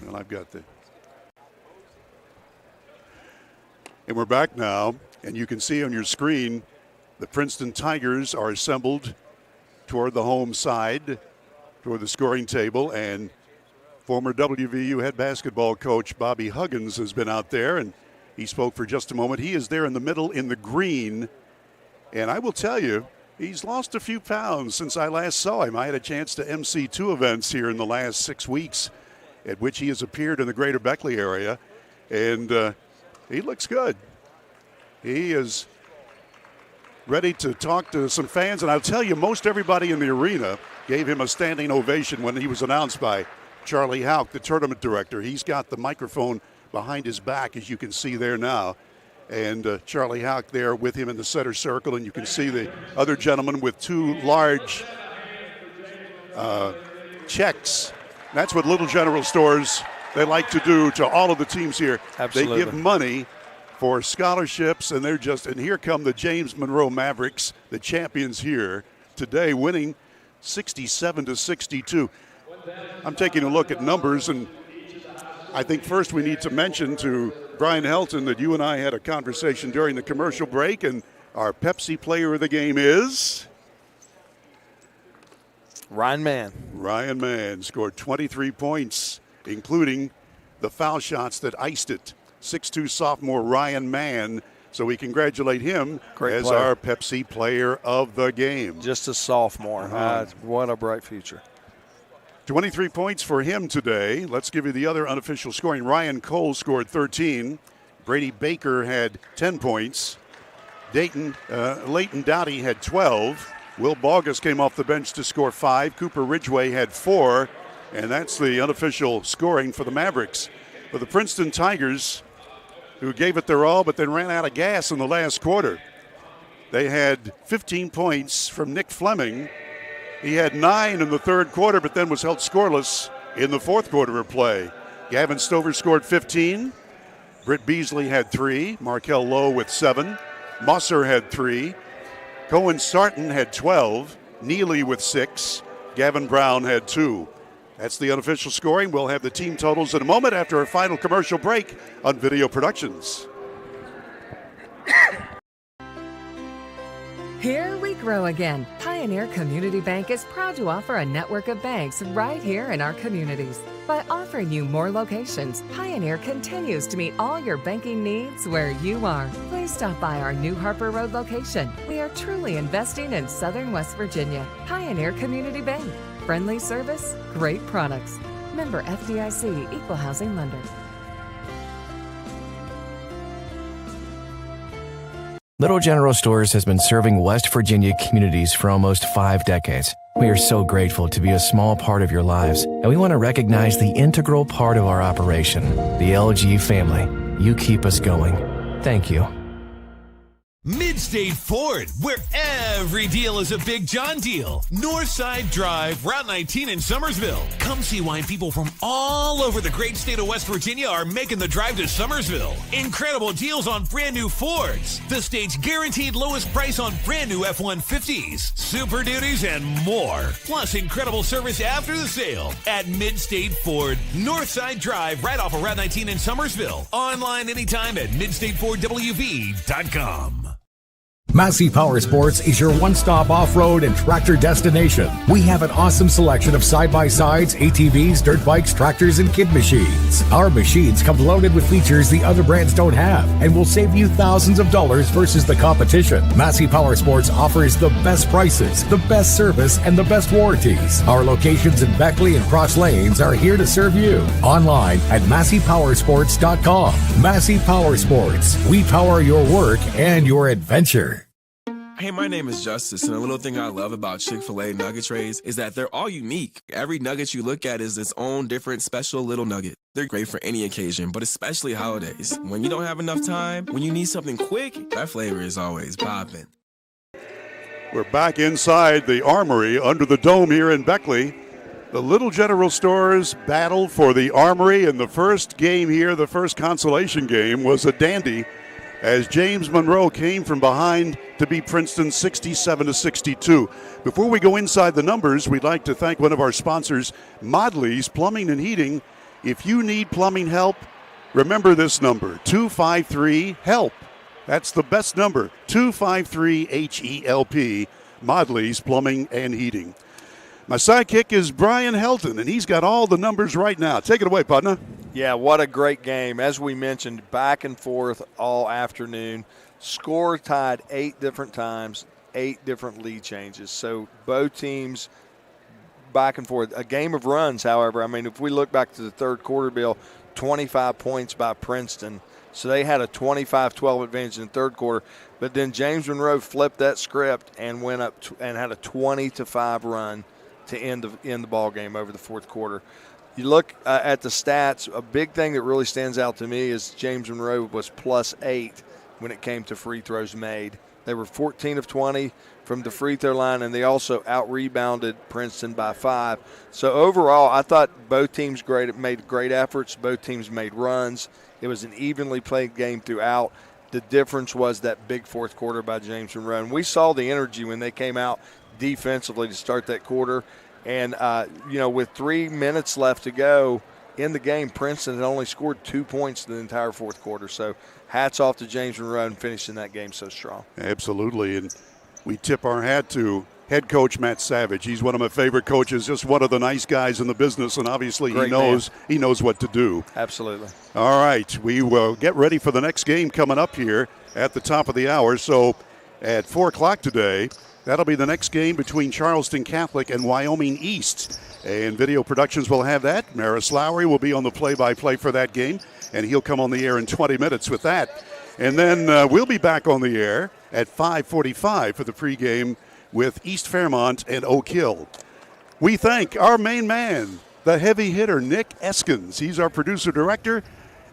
Well, I've got the... And we're back now, and you can see on your screen the Princeton Tigers are assembled toward the home side, toward the scoring table, and former WVU head basketball coach Bobby Huggins has been out there, and he spoke for just a moment. He is there in the middle in the green, and I will tell you, he's lost a few pounds since I last saw him. I had a chance to MC 2 events here in the last 6 weeks at which he has appeared in the greater Beckley area, and he looks good. He is ready to talk to some fans, and I'll tell you, most everybody in the arena gave him a standing ovation when he was announced by Charlie Houck, the tournament director. He's got the microphone behind his back, as you can see there now, and Charlie Houck there with him in the center circle, and you can see the other gentleman with 2 large checks. That's what Little General Stores, they like to do to all of the teams here. Absolutely. They give money for scholarships, and and here come the James Monroe Mavericks, the champions here today, winning 67-62. I'm taking a look at numbers, and I think first we need to mention to Brian Helton that you and I had a conversation during the commercial break, and our Pepsi Player of the Game is... Ryan Mann. Ryan Mann scored 23 points, including the foul shots that iced it. 6'2" sophomore Ryan Mann. So we congratulate him as player. our Pepsi Player of the Game. Just a sophomore. What a bright future. 23 points for him today. Let's give you the other unofficial scoring. Ryan Cole scored 13. Brady Baker had 10 points. Leighton Doughty had 12. Will Bogus came off the bench to score 5. Cooper Ridgway had 4. And that's the unofficial scoring for the Mavericks. for the Princeton Tigers, who gave it their all but then ran out of gas in the last quarter. They had 15 points from Nick Fleming. He had 9 in the third quarter, but then was held scoreless in the fourth quarter of play. Gavin Stover scored 15. Britt Beasley had 3. Markel Lowe with 7. Mosser had 3. Cohen Sarton had 12. Neely with 6. Gavin Brown had 2. That's the unofficial scoring. We'll have the team totals in a moment after our final commercial break on Video Productions. Here we grow again. Pioneer Community Bank is proud to offer a network of banks right here in our communities. By offering you more locations, Pioneer continues to meet all your banking needs where you are. Please stop by our New Harper Road location. We are truly investing in Southern West Virginia. Pioneer Community Bank. Friendly service, great products. Member FDIC, Equal Housing Lender. Little General Stores has been serving West Virginia communities for almost 5 decades. We are so grateful to be a small part of your lives, and we want to recognize the integral part of our operation, the LG family. You keep us going. Thank you. Midstate Ford, where every deal is a Big John deal. Northside Drive, Route 19 in Summersville. Come see why people from all over the great state of West Virginia are making the drive to Summersville. Incredible deals on brand new Fords. The state's guaranteed lowest price on brand new F-150s, Super Duties, and more. Plus incredible service after the sale at Midstate Ford, Northside Drive, right off of Route 19 in Summersville. Online anytime at midstatefordwv.com. Massey Power Sports is your one-stop off-road and tractor destination. We have an awesome selection of side-by-sides, ATVs, dirt bikes, tractors, and kid machines. Our machines come loaded with features the other brands don't have and will save you thousands of dollars versus the competition. Massey Power Sports offers the best prices, the best service, and the best warranties. Our locations in Beckley and Cross Lanes are here to serve you. Online at MasseyPowersports.com. Massey Power Sports. We power your work and your adventure. Hey, my name is Justice, and a little thing I love about Chick-fil-A nugget trays is that they're all unique. Every nugget you look at is its own different special little nugget. They're great for any occasion, but especially holidays. When you don't have enough time, when you need something quick, that flavor is always popping. We're back inside the Armory under the dome here in Beckley. The Little General Stores battle for the Armory, and the first game here, the first consolation game, was a dandy as James Monroe came from behind to beat Princeton 67-62. Before we go inside the numbers, we'd like to thank one of our sponsors, Modley's Plumbing and Heating. If you need plumbing help, remember this number, 253-HELP. That's the best number, 253-HELP, Modley's Plumbing and Heating. My sidekick is Brian Helton, and he's got all the numbers right now. Take it away, partner. Yeah, what a great game. As we mentioned, back and forth all afternoon. Score tied 8 different times, 8 different lead changes. So both teams back and forth. A game of runs, however. I mean, if we look back to the third quarter, Bill, 25 points by Princeton. So they had a 25-12 advantage in the third quarter. But then James Monroe flipped that script and went up and had a 20-5 run to end the ball game over the fourth quarter. You look at the stats, a big thing that really stands out to me is James Monroe was +8 when it came to free throws made. They were 14 of 20 from the free throw line, and they also out-rebounded Princeton by 5. So overall, I thought both teams made great efforts. Both teams made runs. It was an evenly played game throughout. The difference was that big fourth quarter by James Monroe. And we saw the energy when they came out defensively to start that quarter. And, with 3 minutes left to go in the game, Princeton had only scored 2 points in the entire fourth quarter. So hats off to James Monroe and finishing that game so strong. Absolutely. And we tip our hat to head coach Matt Savage. He's one of my favorite coaches, just one of the nice guys in the business, and obviously he knows what to do. Absolutely. All right, we will get ready for the next game coming up here at the top of the hour. So at 4 o'clock today, that'll be the next game between Charleston Catholic and Wyoming East. And Video Productions will have that. Maris Lowry will be on the play-by-play for that game, and he'll come on the air in 20 minutes with that. And then we'll be back on the air at 5:45 for the pregame with East Fairmont and Oak Hill. We thank our main man, the heavy hitter, Nick Eskins. He's our producer-director.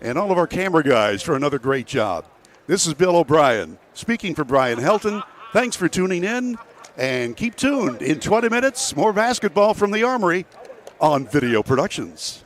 and all of our camera guys for another great job. This is Bill O'Brien speaking for Brian Helton. Thanks for tuning in, and keep tuned. In 20 minutes, more basketball from the Armory on Video Productions.